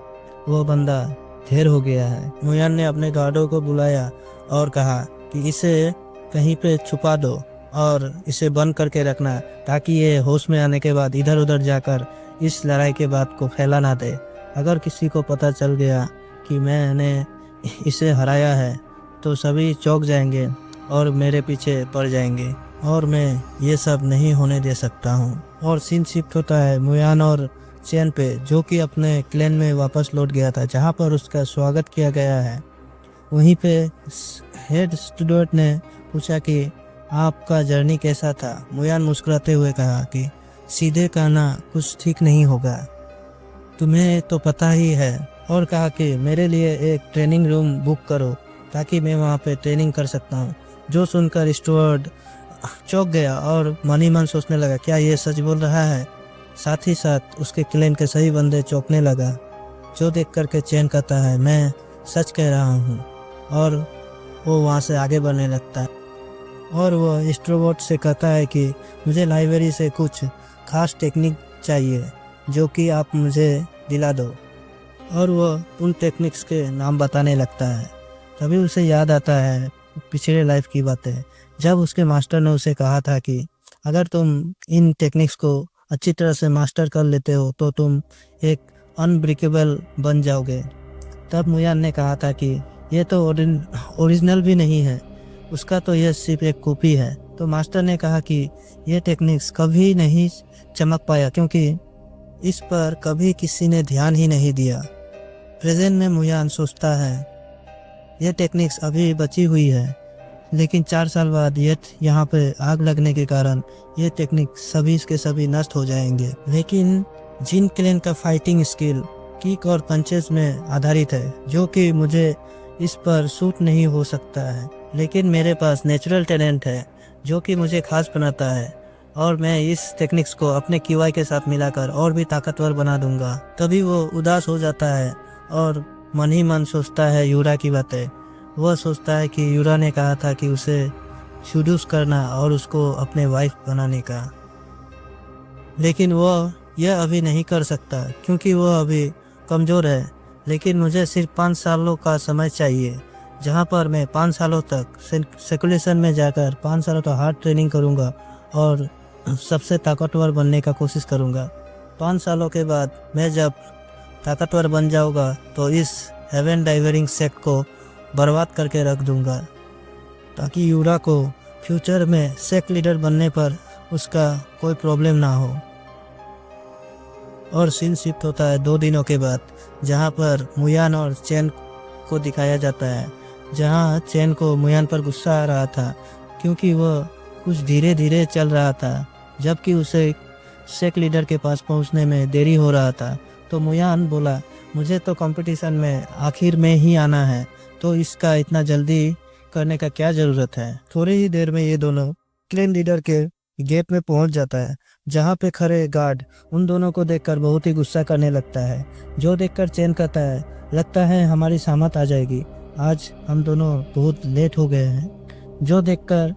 वो बंदा ढेर हो गया है। मुयान ने अपने गार्डों को बुलाया और कहा कि इसे कहीं पे छुपा दो और इसे बंद करके रखना, ताकि ये होश में आने के बाद इधर उधर जाकर इस लड़ाई के बात को फैला ना दे। अगर किसी को पता चल गया कि मैंने इसे हराया है तो सभी चौंक जाएंगे और मेरे पीछे पड़ जाएंगे, और मैं ये सब नहीं होने दे सकता हूँ। और सीन शिफ्ट होता है मुयान और चैन पे, जो कि अपने क्लैन में वापस लौट गया था, जहाँ पर उसका स्वागत किया गया है। वहीं पे हेड स्टूडेंट ने पूछा कि आपका जर्नी कैसा था? मुयान मुस्कुराते हुए कहा कि सीधे कहना कुछ ठीक नहीं होगा, तुम्हें तो पता ही है, और कहा कि मेरे लिए एक ट्रेनिंग रूम बुक करो ताकि मैं वहाँ पे ट्रेनिंग कर सकता हूँ। जो सुनकर स्टूअर्ड चौंक गया और मन ही मन सोचने लगा, क्या ये सच बोल रहा है? साथ ही साथ उसके क्लैन के सही बंदे चौंकने लगा। जो देख कर के चैन कहता है, मैं सच कह रहा हूँ, और वो वहाँ से आगे बढ़ने लगता है। और वो एक्सट्रोवर्ट से कहता है कि मुझे लाइब्रेरी से कुछ खास टेक्निक चाहिए, जो कि आप मुझे दिला दो। और वो उन टेक्निक्स के नाम बताने लगता है। तभी उसे याद आता है पिछले लाइफ की बातें, जब उसके मास्टर ने उसे कहा था कि अगर तुम इन टेक्निक्स को अच्छी तरह से मास्टर कर लेते हो तो तुम एक अनब्रेकेबल बन जाओगे। तब मुयान ने कहा था कि ये तो ओरिजिनल भी नहीं है, उसका तो यह सिर्फ एक कॉपी है। तो मास्टर ने कहा कि यह टेक्निक्स कभी नहीं चमक पाया क्योंकि इस पर कभी किसी ने ध्यान ही नहीं दिया। प्रेजेंट में मुयान सोचता है यह टेक्निक्स अभी बची हुई है, लेकिन 4 साल बाद यहाँ पे आग लगने के कारण ये टेक्निक सभी के सभी नष्ट हो जाएंगे। लेकिन जिन क्लेन का फाइटिंग स्किल किक और पंचेस में आधारित है, जो कि मुझे इस पर सूट नहीं हो सकता है, लेकिन मेरे पास नेचुरल टैलेंट है जो कि मुझे खास बनाता है और मैं इस टेक्निक्स को अपने QI के साथ मिलाकर और भी ताकतवर बना दूंगा। तभी वो उदास हो जाता है और मन ही मन सोचता है यूरा की बातें। वह सोचता है कि यूरा ने कहा था कि उसे सीड्यूस करना और उसको अपने वाइफ बनाने का, लेकिन वह यह अभी नहीं कर सकता क्योंकि वह अभी कमज़ोर है। लेकिन मुझे सिर्फ 5 सालों का समय चाहिए, जहां पर मैं 5 सालों तक सर्कुलेशन में जाकर 5 सालों तक हार्ड ट्रेनिंग करूंगा और सबसे ताकतवर बनने का कोशिश करूंगा। 5 सालों के बाद मैं जब ताकतवर बन जाऊंगा तो इस हेवन डाइवरिंग सेक्ट को बर्बाद करके रख दूंगा, ताकि यूरा को फ्यूचर में सेक्ट लीडर बनने पर उसका कोई प्रॉब्लम ना हो। और सीन शिफ्ट होता है 2 दिनों के बाद, जहां पर मुयान और चैन को दिखाया जाता है। जहां चैन को मुयान पर गुस्सा आ रहा था क्योंकि वह कुछ धीरे धीरे चल रहा था, जबकि उसे सेक्ट लीडर के पास पहुंचने में देरी हो रहा था। तो मुयान बोला, मुझे तो कंपटीशन में आखिर में ही आना है, तो इसका इतना जल्दी करने का क्या ज़रूरत है। थोड़ी ही देर में ये दोनों क्लेन लीडर के गेट में पहुंच जाता है, जहां पे खड़े गार्ड उन दोनों को देखकर बहुत ही गुस्सा करने लगता है। जो देखकर चैन कहता है, लगता है हमारी सामत आ जाएगी, आज हम दोनों बहुत लेट हो गए हैं। जो देखकर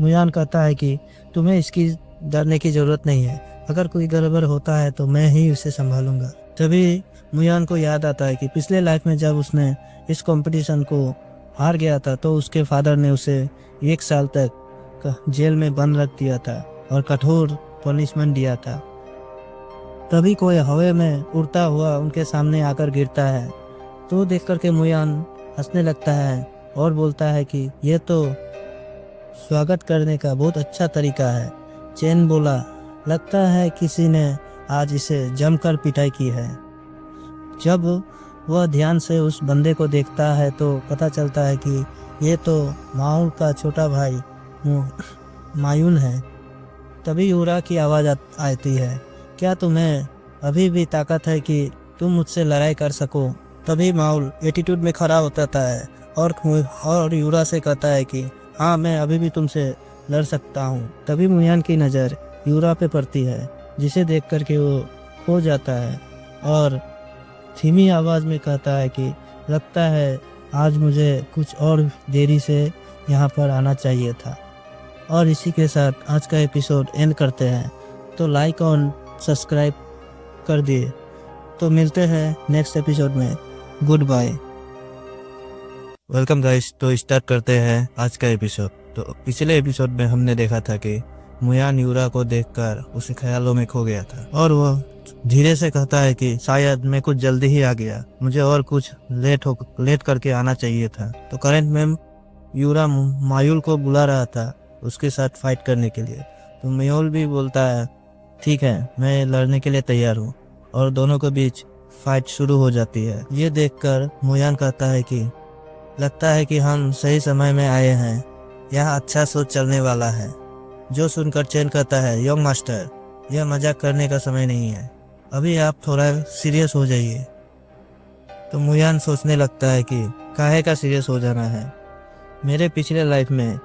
मुयान कहता है कि तुम्हें इसकी डरने की ज़रूरत नहीं है, अगर कोई गड़बड़ होता है तो मैं ही उसे संभालूंगा। तभी मुयान को याद आता है कि पिछले लाइफ में जब उसने इस कंपटीशन को हार गया था तो उसके फादर ने उसे 1 साल तक जेल में बंद रख दिया था और कठोर पनिशमेंट दिया था। तभी कोई हवा में उड़ता हुआ उनके सामने आकर गिरता है, तो देख कर के मुयान हंसने लगता है और बोलता है कि यह तो स्वागत करने का बहुत अच्छा तरीका है। चैन बोला, लगता है किसी ने आज इसे जमकर पिटाई की है। जब वह ध्यान से उस बंदे को देखता है तो पता चलता है कि ये तो माउल का छोटा भाई मायून है। तभी यूरा की आवाज़ आती है, क्या तुम्हें अभी भी ताकत है कि तुम मुझसे लड़ाई कर सको। तभी माउल एटीट्यूड में खड़ा होता है और यूरा से कहता है कि हाँ, मैं अभी भी तुमसे लड़ सकता हूँ। तभी मुयान की नज़र यूरा पे पड़ती है, जिसे देख कर के वो खो जाता है और धीमी आवाज़ में कहता है कि लगता है आज मुझे कुछ और देरी से यहाँ पर आना चाहिए था। और इसी के साथ आज का एपिसोड एंड करते हैं, तो लाइक और सब्सक्राइब कर दिए। तो मिलते हैं नेक्स्ट एपिसोड में। Good bye. वेलकम गाइस, तो स्टार्ट करते हैं आज का एपिसोड। तो पिछले एपिसोड में हमने देखा था कि मुयान यूरा को देखकर उसे ख्यालों में खो गया था और वह धीरे से कहता है कि शायद मैं कुछ जल्दी ही आ गया, मुझे और कुछ लेट करके आना चाहिए था। तो करंट में यूरा मायूल को बुला रहा था उसके साथ फाइट करने के लिए। तो मायूल भी बोलता है ठीक है, मैं लड़ने के लिए तैयार हूँ, और दोनों के बीच फाइट शुरू हो जाती है। ये देखकर मुयान कहता है कि लगता है कि हम सही समय में आए हैं, यह अच्छा शो चलने वाला है। जो सुनकर चैन कहता है, यंग मास्टर, यह मजाक करने का समय नहीं है, अभी आप थोड़ा सीरियस हो जाइए। तो मुयान सोचने लगता है कि काहे का सीरियस हो जाना है। मेरे पिछले लाइफ में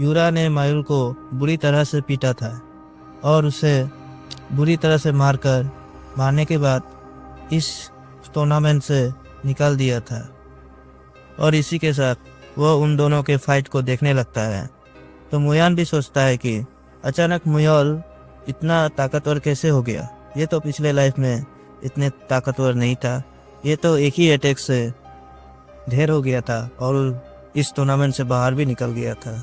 यूरा ने मायूल को बुरी तरह से पीटा था और उसे बुरी तरह से मारने के बाद इस टूर्नामेंट से निकाल दिया था, और इसी के साथ वह उन दोनों के फाइट को देखने लगता है। तो मुयान भी सोचता है कि अचानक मायूल इतना ताकतवर कैसे हो गया, ये तो पिछले लाइफ में इतने ताकतवर नहीं था, ये तो एक ही अटैक से ढेर हो गया था और इस टूर्नामेंट से बाहर भी निकल गया था।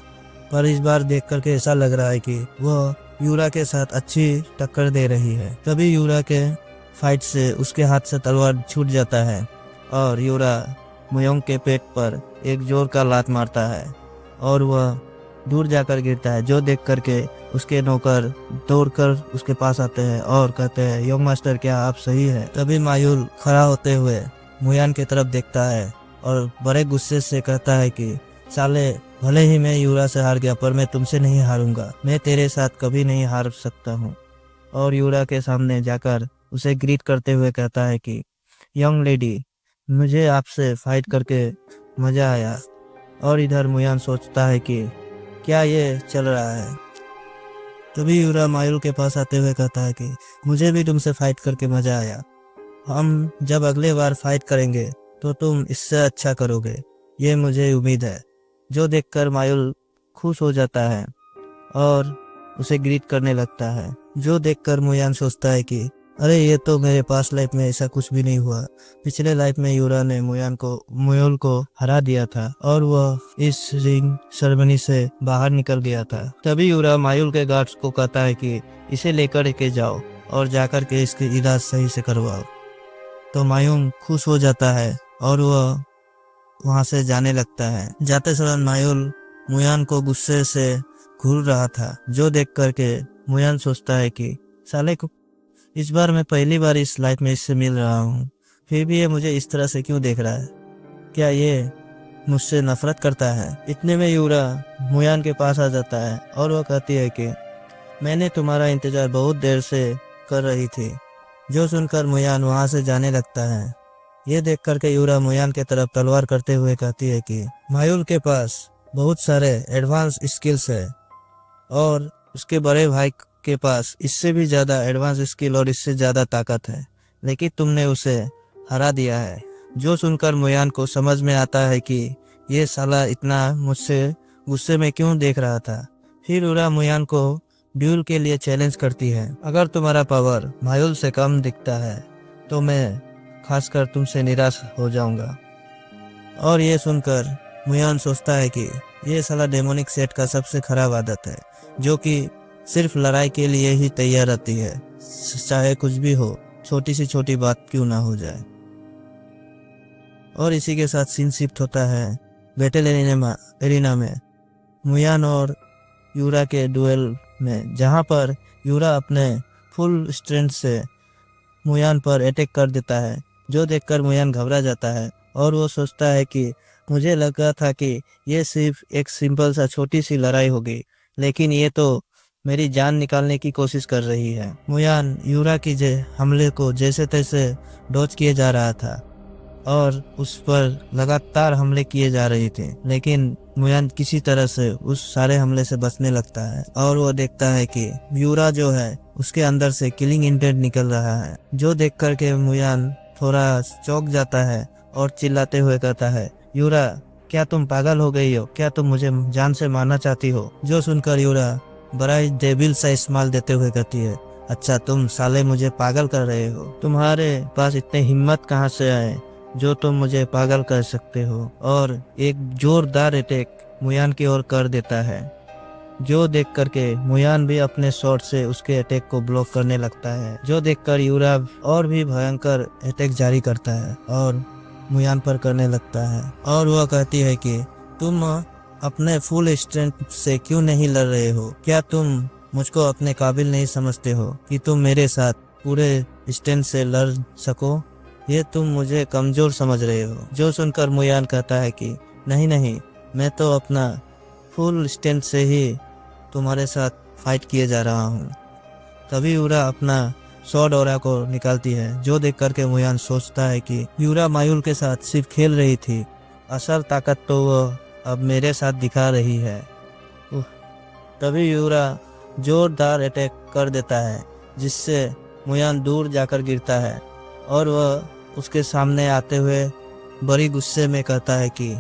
पर इस बार देख करके ऐसा लग रहा है कि वह यूरा के साथ अच्छी टक्कर दे रही है। तभी यूरा के फाइट से उसके हाथ से तलवार छूट जाता है और यूरा मुयोंग के पेट पर एक जोर का लात मारता है और वह दूर जाकर गिरता है, जो देख करके उसके नौकर दौड़कर उसके पास आते हैं और कहते हैं, यंग मास्टर क्या आप सही है? तभी मायूल खड़ा होते हुए मुयान की तरफ देखता है और बड़े गुस्से से कहता है कि साले, भले ही मैं यूरा से हार गया पर मैं तुमसे नहीं हारूंगा, मैं तेरे साथ कभी नहीं हार सकता हूँ। और यूरा के सामने जाकर उसे ग्रीट करते हुए कहता है कि यंग लेडी, मुझे आपसे फाइट करके मजा आया। और इधर मुयान सोचता है कि क्या ये चल रहा है। तभी यूरा मायूल के पास आते हुए कहता है कि मुझे भी तुमसे फाइट करके मजा आया, हम जब अगले बार फाइट करेंगे तो तुम इससे अच्छा करोगे, ये मुझे उम्मीद है। जो देखकर मायूल खुश हो जाता है और उसे ग्रीट करने लगता है। जो देखकर मुयान सोचता है कि अरे ये तो मेरे पास लाइफ में ऐसा कुछ भी नहीं हुआ, पिछले लाइफ में यूरा ने मुयाल को हरा दिया था और वह इस रिंग सेरेमनी से बाहर निकल गया था। तभी यूरा मायूल के गार्ड्स को कहता है कि इसे लेकर के जाओ और जाकर के इसकी इलाज सही से करवाओ। तो मायूल खुश हो जाता है और वह वहां से जाने लगता है। जाते समय मायूल मुयान को गुस्से से घूर रहा था, जो देख करके मुयान सोचता है कि साले को इस बार मैं पहली बार इस लाइफ में इससे मिल रहा हूँ, फिर भी ये मुझे इस तरह से क्यों देख रहा है? क्या ये मुझसे नफरत करता है? इतने में यूरा मुयान के पास आ जाता है और वह कहती है कि मैंने तुम्हारा इंतजार बहुत देर से कर रही थी। जो सुनकर मुयान वहां से जाने लगता है। ये देख करके यूरा मुयान के तरफ तलवार करते हुए कहती है कि मायूल के पास बहुत सारे एडवांस स्किल्स है और उसके बड़े भाई के पास इससे भी ज्यादा एडवांस स्किल और इससे ज्यादा ताकत है, लेकिन तुमने उसे हरा दिया है। जो सुनकर मुयान को समझ में आता है कि ये साला इतना मुझसे गुस्से में क्यों देख रहा था। फिर यूरा मुयान को ड्यूल के लिए चैलेंज करती है। अगर तुम्हारा पावर मायूल से कम दिखता है तो मैं खासकर तुमसे निराश हो जाऊंगा। और ये सुनकर मुयान सोचता है कि ये साला डेमोनिक सेट का सबसे खराब आदत है, जो कि सिर्फ लड़ाई के लिए ही तैयार रहती है, चाहे कुछ भी हो, छोटी सी छोटी बात क्यों ना हो जाए। और इसी के साथ सीन शिफ्ट होता है बैटल एरिना में मुयान और यूरा के डुएल में, जहां पर यूरा अपने फुल स्ट्रेंथ से मुयान पर अटैक कर देता है। जो देखकर मुयान घबरा जाता है और वो सोचता है कि मुझे लगा था कि ये सिर्फ एक सिंपल सा छोटी सी लड़ाई होगी, लेकिन ये तो मेरी जान निकालने की कोशिश कर रही है। मुयान यूरा की हमले को जैसे तैसे डॉज किए जा रहा था और उस पर लगातार हमले किए जा रहे थे, लेकिन मुयान किसी तरह से उस सारे हमले से बचने लगता है और वो देखता है कि यूरा जो है उसके अंदर से किलिंग इंटेंट निकल रहा है। जो देख करके मुयान थोड़ा चौंक जाता है और चिल्लाते हुए कहता है, यूरा क्या तुम पागल हो गई हो? क्या तुम मुझे जान से मारना चाहती हो? जो सुनकर यूरा बड़ा ही डेविल सा स्माइल देते हुए कहती है, अच्छा तुम साले मुझे पागल कर रहे हो? तुम्हारे पास इतनी हिम्मत कहाँ से आए जो तुम मुझे पागल कर सकते हो? और एक जोरदार अटैक मुयान की ओर कर देता है। जो देख करके मुयान भी अपने शॉट से उसके अटैक को ब्लॉक करने लगता है। जो देखकर यूरा और भी भयंकर अटैक जारी करता है और मुयान पर करने लगता है और वह कहती है कि तुम अपने फुल स्ट्रेंथ से क्यों नहीं लड़ रहे हो? क्या तुम मुझको अपने काबिल नहीं समझते हो कि तुम मेरे साथ पूरे स्ट्रेंथ से लड़ सको? ये तुम मुझे कमजोर समझ रहे हो। जो सुनकर मुयान कहता है कि नहीं नहीं, मैं तो अपना फुल स्ट्रेंथ से ही तुम्हारे साथ फाइट किए जा रहा हूँ। तभी यूरा अपना सॉर्ड ऑरा को निकालती है। जो देख करके मुयान सोचता है कि यूरा मायूल के साथ सिर्फ खेल रही थी, असल ताकत तो वो अब मेरे साथ दिखा रही है। तभी यूरा जोरदार अटैक कर देता है, जिससे मुयान दूर जाकर गिरता है और वह उसके सामने आते हुए बड़ी गुस्से में कहता है कि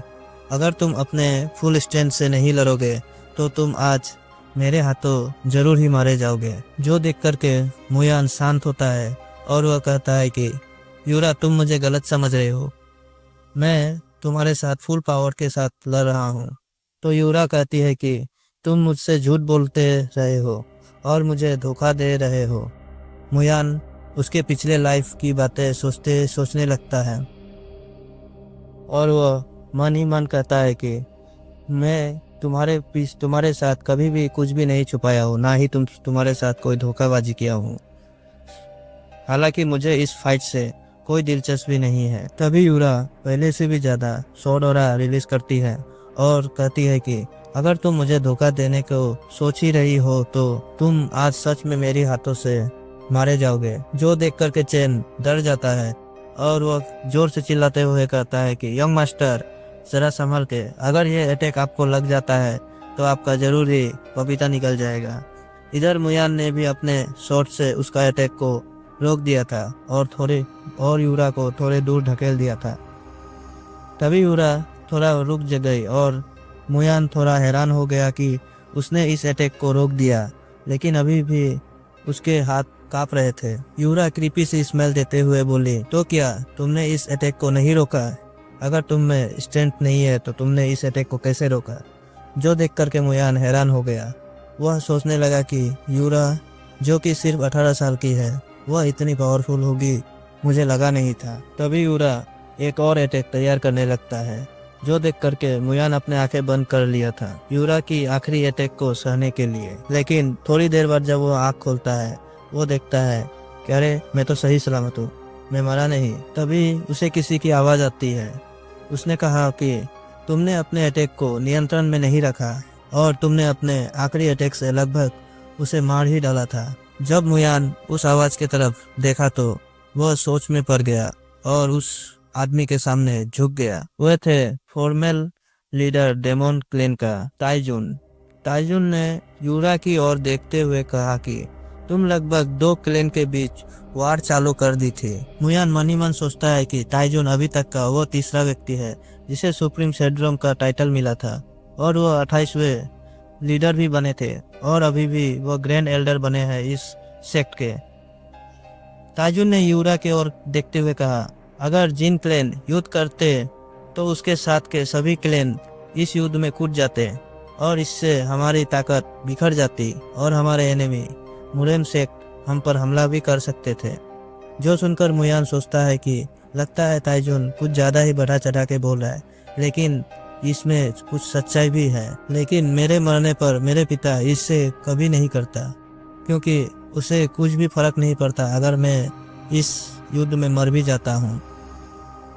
अगर तुम अपने फुल स्ट्रेंथ से नहीं लड़ोगे तो तुम आज मेरे हाथों जरूर ही मारे जाओगे। जो देख करके मुयान शांत होता है और वह कहता है कि यूरा तुम मुझे गलत समझ रहे हो, मैं तुम्हारे साथ फुल पावर के साथ लड़ रहा हूँ। तो यूरा कहती है कि तुम मुझसे झूठ बोलते रहे हो और मुझे धोखा दे रहे हो। मुयान उसके पिछले लाइफ की बातें सोचने लगता है और वह मन ही मन कहता है कि मैं तुम्हारे साथ कभी भी कुछ भी नहीं छुपाया हो, ना ही तुम्हारे साथ कोई धोखाबाजी किया हो। हालांकि मुझे इस फाइट से कोई दिलचस्पी नहीं है। तभी यूरा पहले से भी ज्यादा शॉर्ट ऑरा रिलीज करती है और कहती है कि अगर तुम मुझे धोखा देने को सोच ही रही हो तो तुम आज सच में मेरे हाथों से मारे जाओगे। जो देख कर के चेन डर जाता है और वह जोर से चिल्लाते हुए कहता है कि यंग मास्टर जरा संभल के, अगर ये अटैक आपको लग जाता है तो आपका जरूर ही पपीता निकल जाएगा। इधर मुयान ने भी अपने शॉट से उसका अटैक को रोक दिया था और यूरा को थोड़े दूर ढकेल दिया था। तभी यूरा थोड़ा रुक गई और मुयान थोड़ा हैरान हो गया कि उसने इस अटैक को रोक दिया, लेकिन अभी भी उसके हाथ कांप रहे थे। यूरा क्रीपी से स्मेल देते हुए बोली, तो क्या तुमने इस अटैक को नहीं रोका? अगर तुम में स्ट्रेंथ नहीं है तो तुमने इस अटैक को कैसे रोका? जो देख करके मुयान हैरान हो गया। वह सोचने लगा कि यूरा जो कि सिर्फ 18 साल की है वह इतनी पावरफुल होगी, मुझे लगा नहीं था। तभी यूरा एक और अटैक तैयार करने लगता है, जो देख करके मुयान अपने आंखें बंद कर लिया था यूरा की आखिरी अटैक को सहने के लिए। लेकिन थोड़ी देर बाद जब वो आंख खोलता है वो देखता है कि अरे मैं तो सही सलामत हूँ, मैं मरा नहीं। तभी उसे किसी की आवाज़ आती है। उसने कहा कि तुमने अपने अटैक को नियंत्रण में नहीं रखा और तुमने अपने आखिरी अटैक से लगभग उसे मार ही डाला था। जब मुयान उस आवाज की तरफ देखा तो वह सोच में पड़ गया और उस आदमी के सामने झुक गया। वह थे फॉर्मल लीडर डेमन क्लेन का ताइजुन। ताइजुन ने यूरा की ओर देखते हुए कहा कि तुम लगभग 2 क्लेन के बीच वार चालू कर दी थी। मुयान मन ही मन सोचता है कि ताइजुन अभी तक का वो तीसरा व्यक्ति है जिसे सुप्रीम सेड्रोम का टाइटल मिला था और वह 28वें लीडर भी बने थे और अभी भी वह ग्रैंड एल्डर बने हैं इस सेक्ट के। ताइजुन ने यूरा की ओर देखते हुए कहा, अगर जिन क्लेन युद्ध करते तो उसके साथ के सभी क्लेन इस युद्ध में कूद जाते और इससे हमारी ताकत बिखर जाती और हमारे एनिमी मुरेम सेक्ट हम पर हमला भी कर सकते थे। जो सुनकर मुयान सोचता है कि लगता है ताइजुन कुछ ज्यादा ही बढ़ा चढ़ा के बोल रहा है, लेकिन इसमें कुछ सच्चाई भी है। लेकिन मेरे मरने पर मेरे पिता इससे कभी नहीं करता, क्योंकि उसे कुछ भी फर्क नहीं पड़ता अगर मैं इस युद्ध में मर भी जाता हूँ।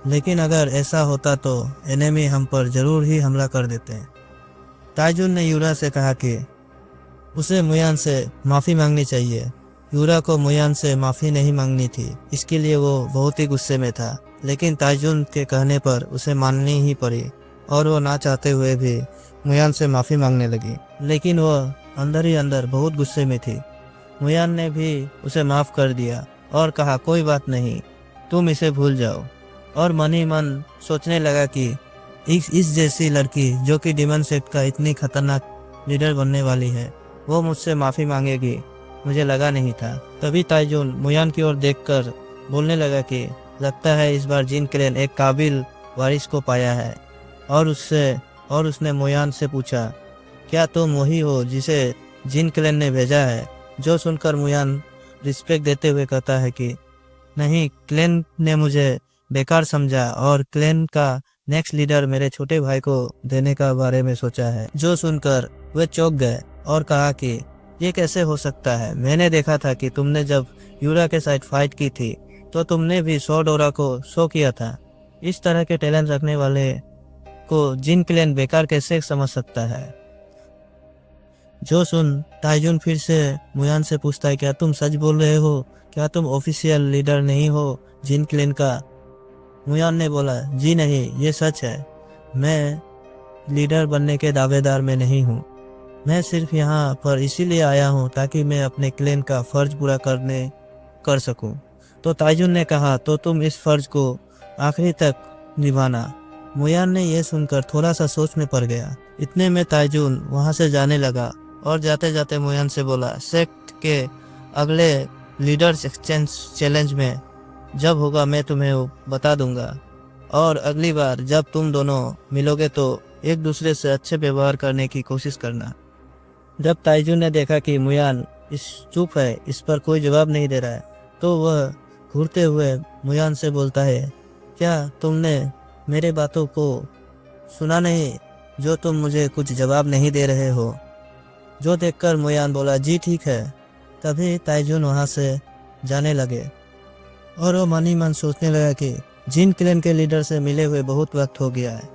लेकिन अगर ऐसा होता तो एनिमी हम पर जरूर ही हमला कर देते। ताइजुन ने यूरा से कहा कि उसे मुयान से माफ़ी मांगनी चाहिए। यूरा को मुयान से माफ़ी नहीं मांगनी थी, इसके लिए वो बहुत ही गुस्से में था। लेकिन ताइजुन के कहने पर उसे माननी ही पड़ी और वो ना चाहते हुए भी मुयान से माफ़ी मांगने लगी। लेकिन वह अंदर ही अंदर बहुत गुस्से में थी। मुयान ने भी उसे माफ़ कर दिया और कहा कोई बात नहीं, तुम इसे भूल जाओ। और मन ही मन सोचने लगा कि इस जैसी लड़की जो कि डिमन सेक्ट का इतनी खतरनाक लीडर बनने वाली है, वो मुझसे माफ़ी मांगेगी, मुझे लगा नहीं था। तभी ताइजुन मुयान की ओर देखकर बोलने लगा कि लगता है इस बार जिन क्लेन एक काबिल वारिस को पाया है। और उसने मुयान से पूछा, क्या तुम वही हो जिसे जिन क्लेन ने भेजा है? जो सुनकर मुयान रिस्पेक्ट देते हुए कहता है कि नहीं, क्लेन ने मुझे बेकार समझा और क्लेन का नेक्स्ट लीडर मेरे छोटे भाई को देने का बारे में सोचा है। जो सुनकर वे चौंक गए और कहा कि ये कैसे हो सकता है? मैंने देखा था कि तुमने जब यूरा के साथ फाइट की थी तो तुमने भी सॉर्ड ऑरा को शो किया था। इस तरह के टैलेंट रखने वाले को जिन क्लेन बेकार कैसे समझ सकता है? जो सुन ताइजुन फिर से मुयान से पूछता है, क्या तुम सच बोल रहे हो? क्या तुम ऑफिशियल लीडर नहीं हो जिन क्लेन का? मुयान ने बोला, जी नहीं, ये सच है। मैं लीडर बनने के दावेदार में नहीं हूँ। मैं सिर्फ यहाँ पर इसीलिए आया हूँ ताकि मैं अपने क्लेन का फर्ज पूरा कर सकूँ। तो ताइजुन ने कहा, तो तुम इस फर्ज को आखिरी तक निभाना। मुयान ने यह सुनकर थोड़ा सा सोच में पड़ गया। इतने में ताइजुन वहाँ से जाने लगा और जाते जाते मुयान से बोला, सेक्ट के अगले लीडर्स एक्सचेंज चैलेंज में जब होगा मैं तुम्हें बता दूंगा, और अगली बार जब तुम दोनों मिलोगे तो एक दूसरे से अच्छे व्यवहार करने की कोशिश करना। जब ताइजुन ने देखा कि मुयान चुप है, इस पर कोई जवाब नहीं दे रहा है, तो वह घूरते हुए मुयान से बोलता है, क्या तुमने मेरे बातों को सुना नहीं? जो तुम मुझे कुछ जवाब नहीं दे रहे हो। जो देखकर मुयान बोला जी ठीक है। तभी ताइजुन वहां से जाने लगे और वो मन ही मन सोचने लगा कि जिन क्लैन के लीडर से मिले हुए बहुत वक्त हो गया है,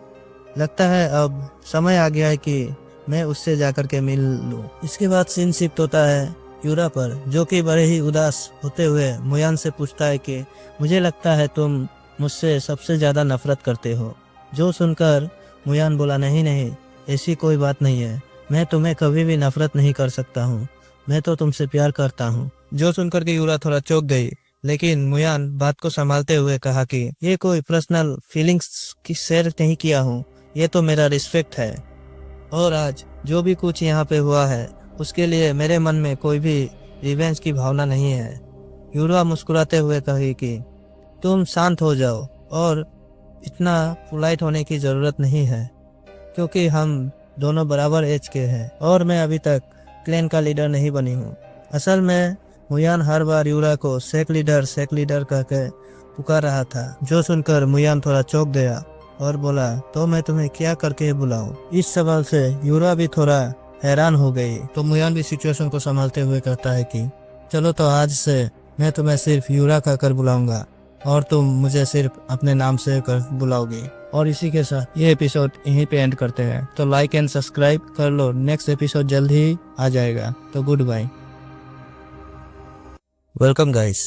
लगता है अब समय आ गया है कि मैं उससे जाकर के मिल लूं। इसके बाद सीन शिफ्ट होता है यूरा पर, जो कि बड़े ही उदास होते हुए मुयान से पूछता है कि मुझे लगता है तुम मुझसे सबसे ज्यादा नफरत करते हो। जो सुनकर मुयान बोला नहीं नहीं, ऐसी कोई बात नहीं है, मैं तुम्हें कभी भी नफरत नहीं कर सकता हूँ, मैं तो तुमसे प्यार करता हूँ। जो सुनकर के यूरा थोड़ा चौंक गई, लेकिन मुयान बात को संभालते हुए कहा कि ये कोई पर्सनल फीलिंग्स की शेयर नहीं किया हूँ, ये तो मेरा रिस्पेक्ट है, और आज जो भी कुछ यहाँ पे हुआ है उसके लिए मेरे मन में कोई भी रिवेंज की भावना नहीं है। यूरा मुस्कुराते हुए कही कि तुम शांत हो जाओ और इतना पोलाइट होने की जरूरत नहीं है, क्योंकि हम दोनों बराबर एज के हैं और मैं अभी तक क्लैन का लीडर नहीं बनी हूँ। असल में मुयान हर बार यूरा को सेक लीडर कहकर पुकार रहा था। जो सुनकर मुयान थोड़ा चौंक गया और बोला तो मैं तुम्हें क्या करके बुलाऊं। इस सवाल से यूरा भी थोड़ा हैरान हो गई। तो मुयान भी सिचुएशन को संभालते हुए कहता है कि चलो तो आज से मैं तुम्हें सिर्फ यूरा कहकर बुलाऊंगा और तुम मुझे सिर्फ अपने नाम से कर बुलाओगे। और इसी के साथ ये एपिसोड यहीं पे एंड करते हैं। तो लाइक एंड सब्सक्राइब कर लो, नेक्स्ट एपिसोड जल्द ही आ जाएगा। तो गुड बाय, वेलकम गाइस।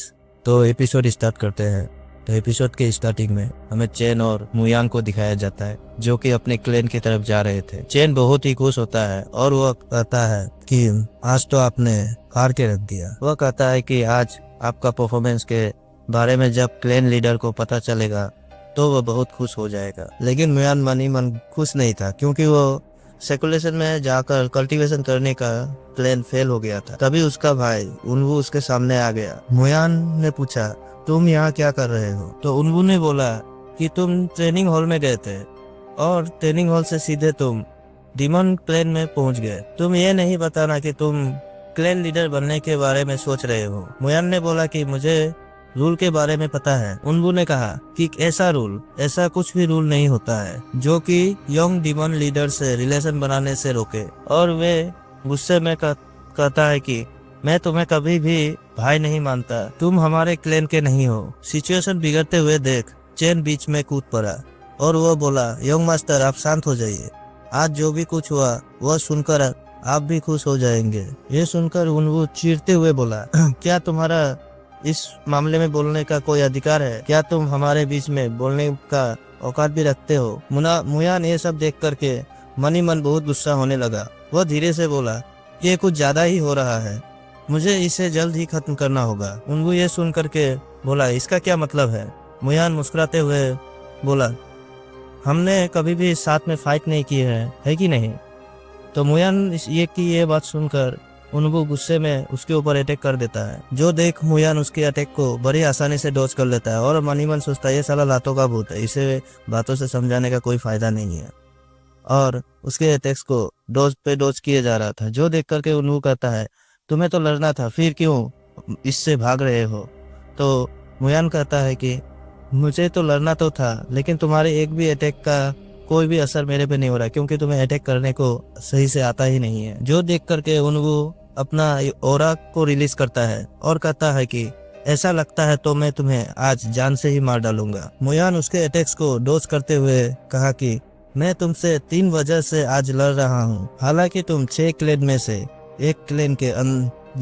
तो एपिसोड स्टार्ट करते हैं। तो एपिसोड के स्टार्टिंग में हमें चेन और मुयांग को दिखाया जाता है, जो कि अपने क्लैन की तरफ जा रहे थे। चेन बहुत ही खुश होता है और वह कहता है कि आज तो आपने हार के रख दिया। वह कहता है कि आज आपका परफॉर्मेंस के बारे में जब क्लैन लीडर को पता चलेगा तो वह बहुत खुश हो जाएगा। लेकिन मुयान मन ही मन खुश नहीं था, क्योंकि वो सेकुलेशन में जाकर कल्टीवेशन करने का प्लान फेल हो गया था। तभी उसका भाई उन्वू उसके सामने आ गया। मुयान ने पूछा तुम यहाँ क्या कर रहे हो? तो उन्वू ने बोला कि तुम ट्रेनिंग हॉल में गए थे और ट्रेनिंग हॉल से सीधे तुम डीमन क्लैन में पहुंच गए। तुम ये नहीं बताना कि तुम क्लैन लीडर बनने के बारे में सोच रहे हो। मुयान ने बोला कि मुझे रूल के बारे में पता है। उन्वू ने कहा कि ऐसा कुछ भी रूल नहीं होता है जो कि यंग डीमन लीडर से रिलेशन बनाने से रोके। और वे गुस्से में कहता है कि मैं तुम्हें कभी भी भाई नहीं मानता, तुम हमारे क्लैन के नहीं हो। सिचुएशन बिगड़ते हुए देख चेन बीच में कूद पड़ा और वो बोला यंग मास्टर आप शांत हो जाइए, आज जो भी कुछ हुआ वह सुनकर आप भी खुश हो जाएंगे। ये सुनकर उन्वू चीरते हुए बोला क्या तुम्हारा इस मामले में बोलने का कोई अधिकार है? क्या तुम हमारे बीच में बोलने का औकात भी रखते हो? मुयान ये सब देख करके मन ही मन बहुत गुस्सा होने लगा। वह धीरे से बोला ये कुछ ज्यादा ही हो रहा है, मुझे इसे जल्द ही खत्म करना होगा। उन्वू ये सुन करके बोला इसका क्या मतलब है? मुयान मुस्कुराते हुए बोला हमने कभी भी साथ में फाइट नहीं की है कि नहीं? तो मुयान ये बात सुनकर उन्वू गुस्से में उसके ऊपर अटैक कर देता है। जो देख मुयान उसके अटैक को बड़ी आसानी से डॉज कर लेता है और मन ही मन सोचता है ये साला लातों का भूत है, इसे बातों से समझाने का कोई फायदा नहीं है, और उसके अटैक्स को डॉज पे डॉज किए जा रहा था। जो देख करके उन्वू कहता है तुम्हें तो लड़ना था, फिर क्यों इससे भाग रहे हो? तो मुयान कहता है कि मुझे तो लड़ना तो था, लेकिन तुम्हारे एक भी अटैक का कोई भी असर मेरे पे नहीं हो रहा, क्योंकि तुम्हें अटैक करने को सही से आता ही नहीं है। जो देख करके उन्वू अपना ऑरा को रिलीज करता है और कहता है कि ऐसा लगता है तो मैं तुम्हें आज जान से ही मार डालूंगा। मुयान उसके अटैक्स को डोज करते हुए कहा कि मैं तुमसे 3 वजह से आज लड़ रहा हूँ। हालांकि तुम 6 क्लैन में से एक क्लैन के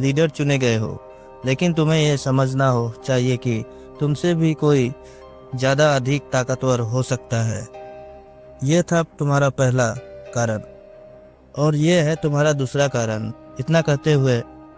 लीडर चुने गए हो, लेकिन तुम्हें यह समझना हो चाहिए कि तुमसे भी कोई ज्यादा अधिक ताकतवर हो सकता है। यह था तुम्हारा पहला कारण और यह है तुम्हारा दूसरा कारण। इतना कहते हुए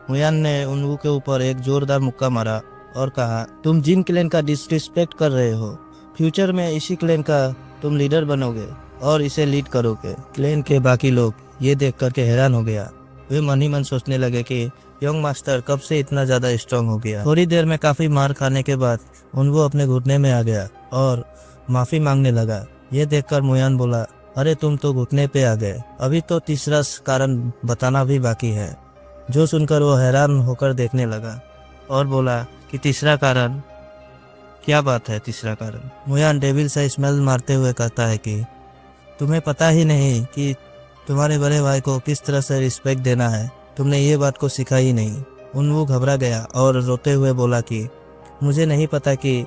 मुयान ने उन्वू के ऊपर एक जोरदार मुक्का मारा और कहा तुम जिन क्लैन का डिसरिस्पेक्ट कर रहे हो, फ्यूचर में इसी क्लैन का तुम लीडर बनोगे और इसे लीड करोगे। क्लैन के बाकी लोग ये देख करके हैरान हो गया। वे मन ही मन सोचने लगे कि यंग मास्टर कब से इतना ज्यादा स्ट्रांग हो गया। थोड़ी देर में काफी मार खाने के बाद उन्वू अपने घुटने में आ गया और माफी मांगने लगा। ये देखकर मुयान बोला अरे तुम तो घुटने पे आ गए, अभी तो तीसरा कारण बताना भी बाकी है। जो सुनकर वो हैरान होकर देखने लगा और बोला कि तीसरा कारण? क्या बात है तीसरा कारण? मुयान डेविल से स्मेल मारते हुए कहता है कि तुम्हें पता ही नहीं कि तुम्हारे बड़े भाई को किस तरह से रिस्पेक्ट देना है, तुमने ये बात को सीखा ही नहीं। उनवू घबरा गया और रोते हुए बोला कि मुझे नहीं पता कि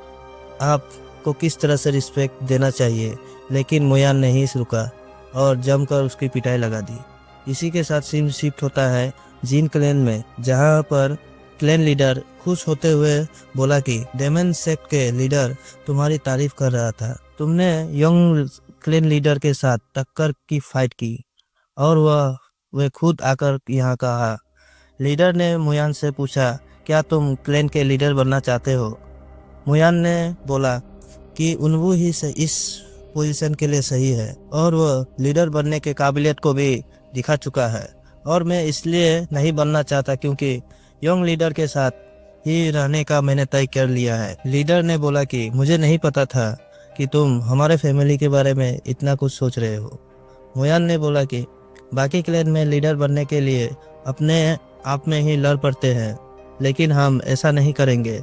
आपको किस तरह से रिस्पेक्ट देना चाहिए, लेकिन मुयान नहीं रुका और जमकर उसकी पिटाई लगा दी। इसी के साथ सीन शिफ्ट होता है जीन क्लैन में, जहां पर क्लैन लीडर खुश होते हुए बोला कि डेमन सेक्ट के लीडर तुम्हारी तारीफ कर रहा था, तुमने यंग क्लैन लीडर के साथ टक्कर की फाइट की और वह खुद आकर यहाँ कहा। लीडर ने मुयान से पूछा, क्या तुम क्लैन के लीडर बनना चाहते हो? मुयान ने बोला कि उनवू ही से इस पोजीशन के लिए सही है और वह लीडर बनने के काबिलियत को भी दिखा चुका है, और मैं इसलिए नहीं बनना चाहता क्योंकि यंग लीडर के साथ ही रहने का मैंने तय कर लिया है। लीडर ने बोला कि मुझे नहीं पता था कि तुम हमारे फैमिली के बारे में इतना कुछ सोच रहे हो। मुयान ने बोला कि बाकी क्लैन में लीडर बनने के लिए अपने आप में ही लड़ पड़ते हैं, लेकिन हम ऐसा नहीं करेंगे,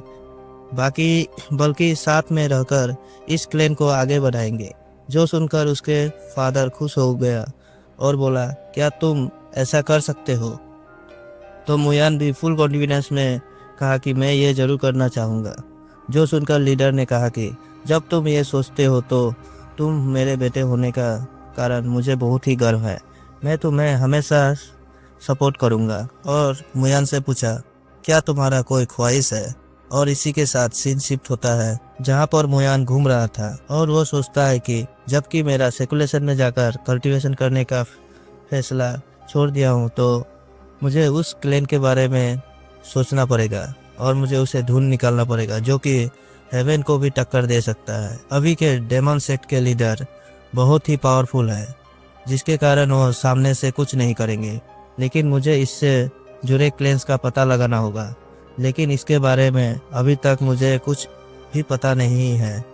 बल्कि साथ में रहकर इस क्लैन को आगे बढ़ाएंगे। जो सुनकर उसके फादर खुश हो गया और बोला, क्या तुम ऐसा कर सकते हो? तो मुयान भी फुल कॉन्फिडेंस में कहा कि मैं ये जरूर करना चाहूँगा। जो सुनकर लीडर ने कहा कि जब तुम ये सोचते हो तो तुम मेरे बेटे होने का कारण मुझे बहुत ही गर्व है, मैं तुम्हें हमेशा सपोर्ट करूँगा। और मुयान से पूछा, क्या तुम्हारा कोई ख्वाहिश है? और इसी के साथ सीन शिफ्ट होता है जहाँ पर मुयान घूम रहा था और वो सोचता है कि जबकि मेरा सेकुलेशन में जाकर कल्टीवेशन करने का फैसला छोड़ दिया हूँ, तो मुझे उस क्लैन के बारे में सोचना पड़ेगा और मुझे उसे ढूंढ निकालना पड़ेगा जो कि हेवन को भी टक्कर दे सकता है। अभी के डेमन सेक्ट के लीडर बहुत ही पावरफुल है, जिसके कारण वो सामने से कुछ नहीं करेंगे, लेकिन मुझे इससे जुड़े क्लैंस का पता लगाना होगा, लेकिन इसके बारे में अभी तक मुझे कुछ भी पता नहीं है,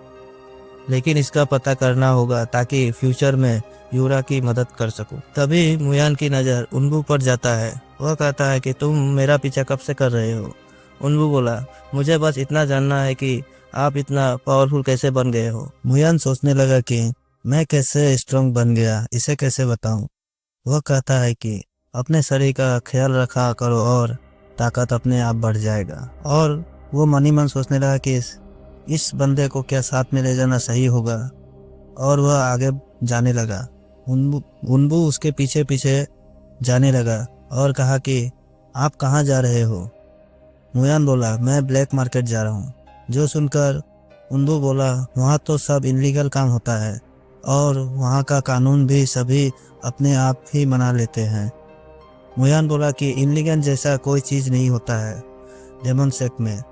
लेकिन इसका पता करना होगा ताकि फ्यूचर में यूरा की मदद कर सकूं। तभी मुयान की नज़र उनवू पर जाता है। वह कहता है कि तुम मेरा पीछा कब से कर रहे हो? उनवू बोला, मुझे बस इतना जानना है कि आप इतना पावरफुल कैसे बन गए हो। मुयान सोचने लगा कि मैं कैसे स्ट्रांग बन गया, इसे कैसे बताऊं। वह कहता है कि अपने शरीर का ख्याल रखा करो और ताकत अपने आप बढ़ जाएगा। और वो मनी मन सोचने लगा कि इस बंदे को क्या साथ में ले जाना सही होगा, और वह आगे जाने लगा। उनबू उसके पीछे पीछे जाने लगा और कहा कि आप कहाँ जा रहे हो? मुयान बोला, मैं ब्लैक मार्केट जा रहा हूँ। जो सुनकर उनबू बोला, वहाँ तो सब इनलीगल काम होता है और वहाँ का कानून भी सभी अपने आप ही मना लेते हैं। मुयान बोला कि इनलीगल जैसा कोई चीज़ नहीं होता है डेमन सेक्ट में।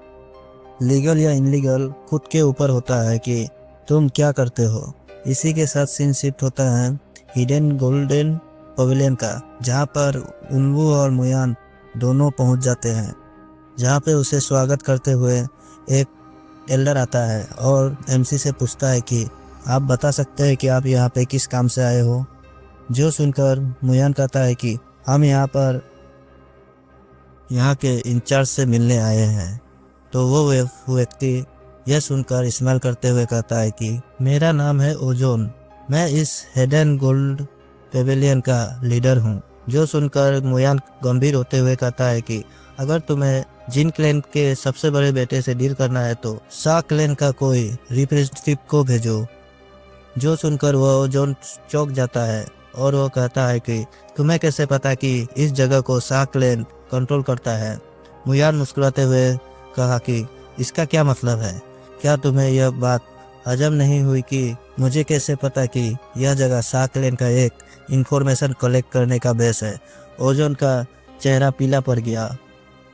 लीगल या इनलीगल खुद के ऊपर होता है कि तुम क्या करते हो। इसी के साथ सीन शिफ्ट होता है हिडन गोल्डन पवेलियन का, जहाँ पर उनवू और मुयान दोनों पहुँच जाते हैं, जहाँ पे उसे स्वागत करते हुए एक एल्डर आता है और एमसी से पूछता है कि आप बता सकते हैं कि आप यहाँ पे किस काम से आए हो। जो सुनकर मुयान कहता है कि हम यहाँ के इंचार्ज से मिलने आए हैं। तो वो व्यक्ति यह सुनकर स्माइल करते हुए कहता है कि मेरा नाम है ओजोन, मैं इस हिडन गोल्ड पेवेलियन का लीडर हूँ। जो सुनकर मुयान गंभीर होते हुए कहता है कि अगर तुम्हें जिन क्लैन के सबसे बड़े बेटे से डील करना है तो सा क्लैन का कोई रिप्रेजेंटेटिव को भेजो। जो सुनकर वह ओजोन चौंक जाता है और वो कहता है कि तुम्हें कैसे पता कि इस जगह को सा क्लैन कंट्रोल करता है? मुयान मुस्कुराते हुए कहा कि इसका क्या मतलब है? क्या तुम्हें यह बात हजम नहीं हुई कि मुझे कैसे पता कि यह जगह सा क्लैन का एक इंफॉर्मेशन कलेक्ट करने का बेस है? ओजोन का चेहरा पीला पड़ गया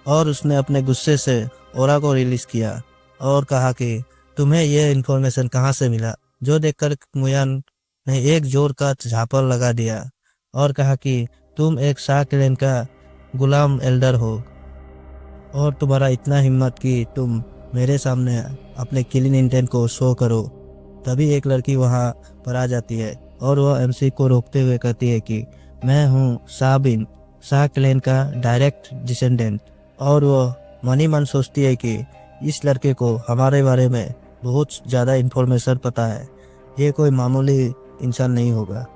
और उसने अपने गुस्से से ओरा को रिलीज किया और कहा कि तुम्हें यह इंफॉर्मेशन कहाँ से मिला? जो देखकर मुयान ने एक जोर का झापड़ लगा दिया और कहा कि तुम एक सा क्लैन का गुलाम एल्डर हो और तुम्हारा इतना हिम्मत कि तुम मेरे सामने अपने किलिंग इंटेंट को शो करो। तभी एक लड़की वहाँ पर आ जाती है और वह एमसी को रोकते हुए कहती है कि मैं हूँ साबिन, सा क्लैन का डायरेक्ट डिसेंडेंट। और वह मनी मन सोचती है कि इस लड़के को हमारे बारे में बहुत ज़्यादा इन्फॉर्मेशन पता है, ये कोई मामूली इंसान नहीं होगा।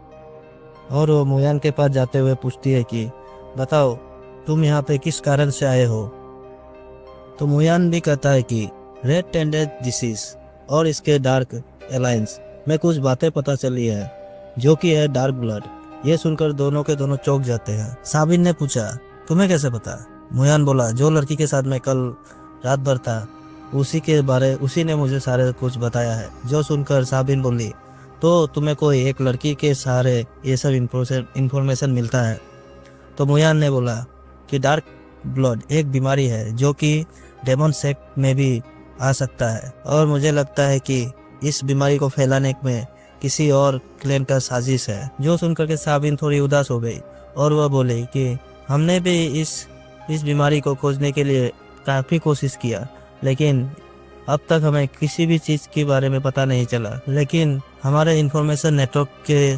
और वो मुयान के पास जाते हुए पूछती है कि बताओ तुम यहाँ पे किस कारण से आए हो। तो मुयान भी कहता है कि रेड टेंडेड डिसीज और इसके डार्क अलायंस में कुछ बातें पता चली है जो कि है डार्क ब्लड। ये सुनकर दोनों के दोनों चौंक जाते हैं। साबिन ने पूछा तुम्हें कैसे पता। मुयान बोला जो लड़की के साथ मैं कल रात भर था उसी ने मुझे सारे कुछ बताया है। जो सुनकर साबिन बोली तो तुम्हें कोई एक लड़की के सहारे ये सब इंफॉर्मेशन मिलता है। तो मुयान ने बोला कि डार्क ब्लड एक बीमारी है जो कि डेमन सेक्ट में भी आ सकता है और मुझे लगता है कि इस बीमारी को फैलाने में किसी और क्लेन का साजिश है। जो सुनकर के साबिन थोड़ी उदास हो गई और वह बोली कि हमने भी इस बीमारी को खोजने के लिए काफ़ी कोशिश किया लेकिन अब तक हमें किसी भी चीज़ के बारे में पता नहीं चला। लेकिन हमारे इंफॉर्मेशन नेटवर्क के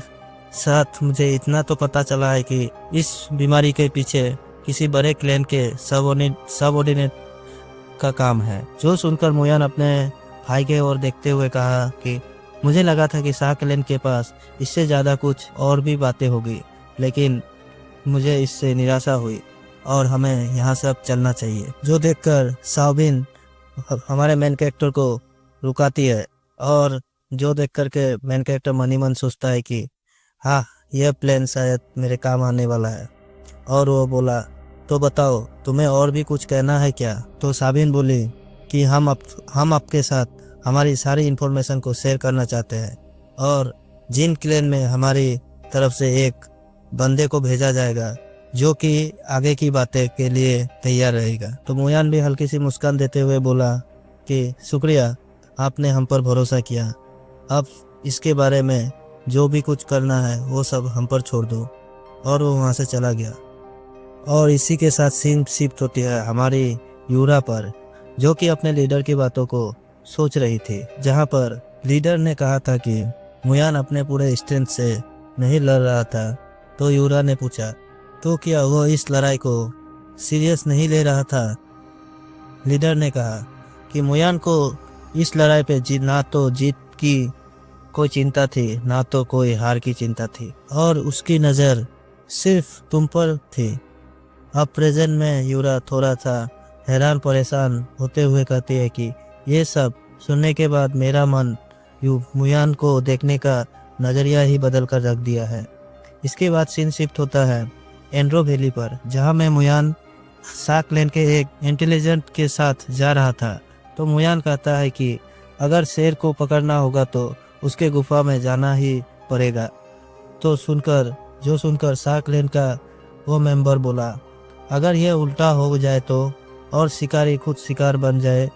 साथ मुझे इतना तो पता चला है कि इस बीमारी के पीछे किसी बड़े क्लेन के सबऑर्डिनेट का काम है। जो सुनकर मुयान अपने भाई के ओर देखते हुए कहा कि मुझे लगा था कि शाह क्लेन के पास इससे ज़्यादा कुछ और भी बातें होगी लेकिन मुझे इससे निराशा हुई और हमें यहाँ से अब चलना चाहिए। जो देखकर साबिन हमारे मेन कैरेक्टर को रुकाती है और जो देख कर के मेन कैरेक्टर मन ही मन सोचता है कि हाँ यह प्लान शायद मेरे काम आने वाला है। और वो बोला तो बताओ तुम्हें और भी कुछ कहना है क्या। तो साबिन बोली कि हम आपके साथ हमारी सारी इन्फॉर्मेशन को शेयर करना चाहते हैं और जिन क्लेन में हमारी तरफ से एक बंदे को भेजा जाएगा जो कि आगे की बातें के लिए तैयार रहेगा। तो मुयान भी हल्की सी मुस्कान देते हुए बोला कि शुक्रिया आपने हम पर भरोसा किया। अब इसके बारे में जो भी कुछ करना है वो सब हम पर छोड़ दो। और वो वहाँ से चला गया। और इसी के साथ सीन शिफ्ट होती है हमारी यूरा पर जो कि अपने लीडर की बातों को सोच रही थी। जहाँ पर लीडर ने कहा था कि मुयान अपने पूरे स्ट्रेंथ से नहीं लड़ रहा था। तो यूरा ने पूछा तो क्या वो इस लड़ाई को सीरियस नहीं ले रहा था। लीडर ने कहा कि मुयान को इस लड़ाई पे ना तो जीत की कोई चिंता थी ना तो कोई हार की चिंता थी और उसकी नज़र सिर्फ तुम पर थी। अब प्रेजेंट में यूरा थोड़ा सा हैरान परेशान होते हुए कहती है कि ये सब सुनने के बाद मेरा मन मुयान को देखने का नज़रिया ही बदल कर रख दिया है। इसके बाद सीन शिफ्ट होता है एंड्रो वैली पर जहाँ में मुयान शाह क्लैन के एक इंटेलिजेंट के साथ जा रहा था। तो मुयान कहता है कि अगर शेर को पकड़ना होगा तो उसके गुफा में जाना ही पड़ेगा। तो सुनकर शाह क्लैन का वो मेंबर बोला अगर यह उल्टा हो जाए तो और शिकारी खुद शिकार बन जाए।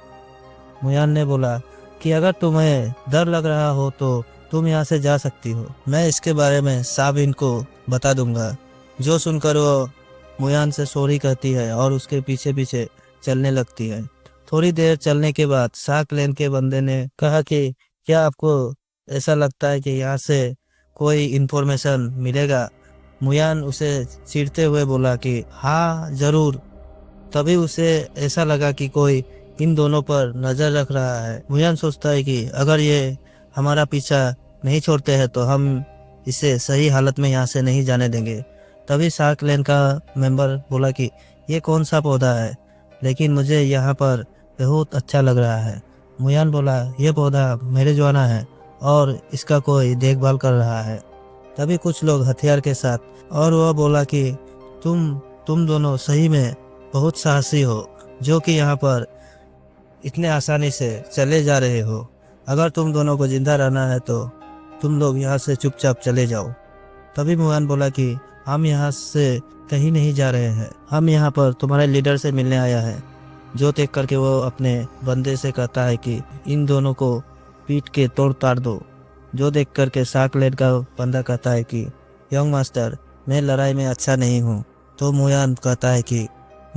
मुयान ने बोला कि अगर तुम्हें डर लग रहा हो तो तुम यहाँ से जा सकती हो, मैं इसके बारे में साबिन को बता दूंगा। जो सुनकर वो मुयान से सॉरी कहती है और उसके पीछे पीछे चलने लगती है। थोड़ी देर चलने के बाद शाह क्लैन के बंदे ने कहा कि क्या आपको ऐसा लगता है कि यहाँ से कोई इन्फॉर्मेशन मिलेगा। मुयान उसे चिढ़ते हुए बोला कि हाँ जरूर। तभी उसे ऐसा लगा कि कोई इन दोनों पर नज़र रख रहा है। मुयान सोचता है कि अगर ये हमारा पीछा नहीं छोड़ते हैं तो हम इसे सही हालत में यहाँ से नहीं जाने देंगे। तभी शाह क्लैन का मेंबर बोला कि ये कौन सा पौधा है, लेकिन मुझे यहाँ पर बहुत अच्छा लग रहा है। मुयान बोला ये पौधा मेरे जवाना है और इसका कोई देखभाल कर रहा है। तभी कुछ लोग हथियार के साथ और वह बोला कि तुम दोनों सही में बहुत साहसी हो जो कि यहाँ पर इतने आसानी से चले जा रहे हो। अगर तुम दोनों को जिंदा रहना है तो तुम लोग यहाँ से चुपचाप चले जाओ। तभी मुयान बोला कि हम यहाँ से कहीं नहीं जा रहे हैं, हम यहाँ पर तुम्हारे लीडर से मिलने आया है। जो देख करके वो अपने बंदे से कहता है कि इन दोनों को पीट के तोड़ ताड़ दो। जो देख करके शाह क्लैन का बंदा कहता है कि यंग मास्टर मैं लड़ाई में अच्छा नहीं हूँ। तो मुयान कहता है कि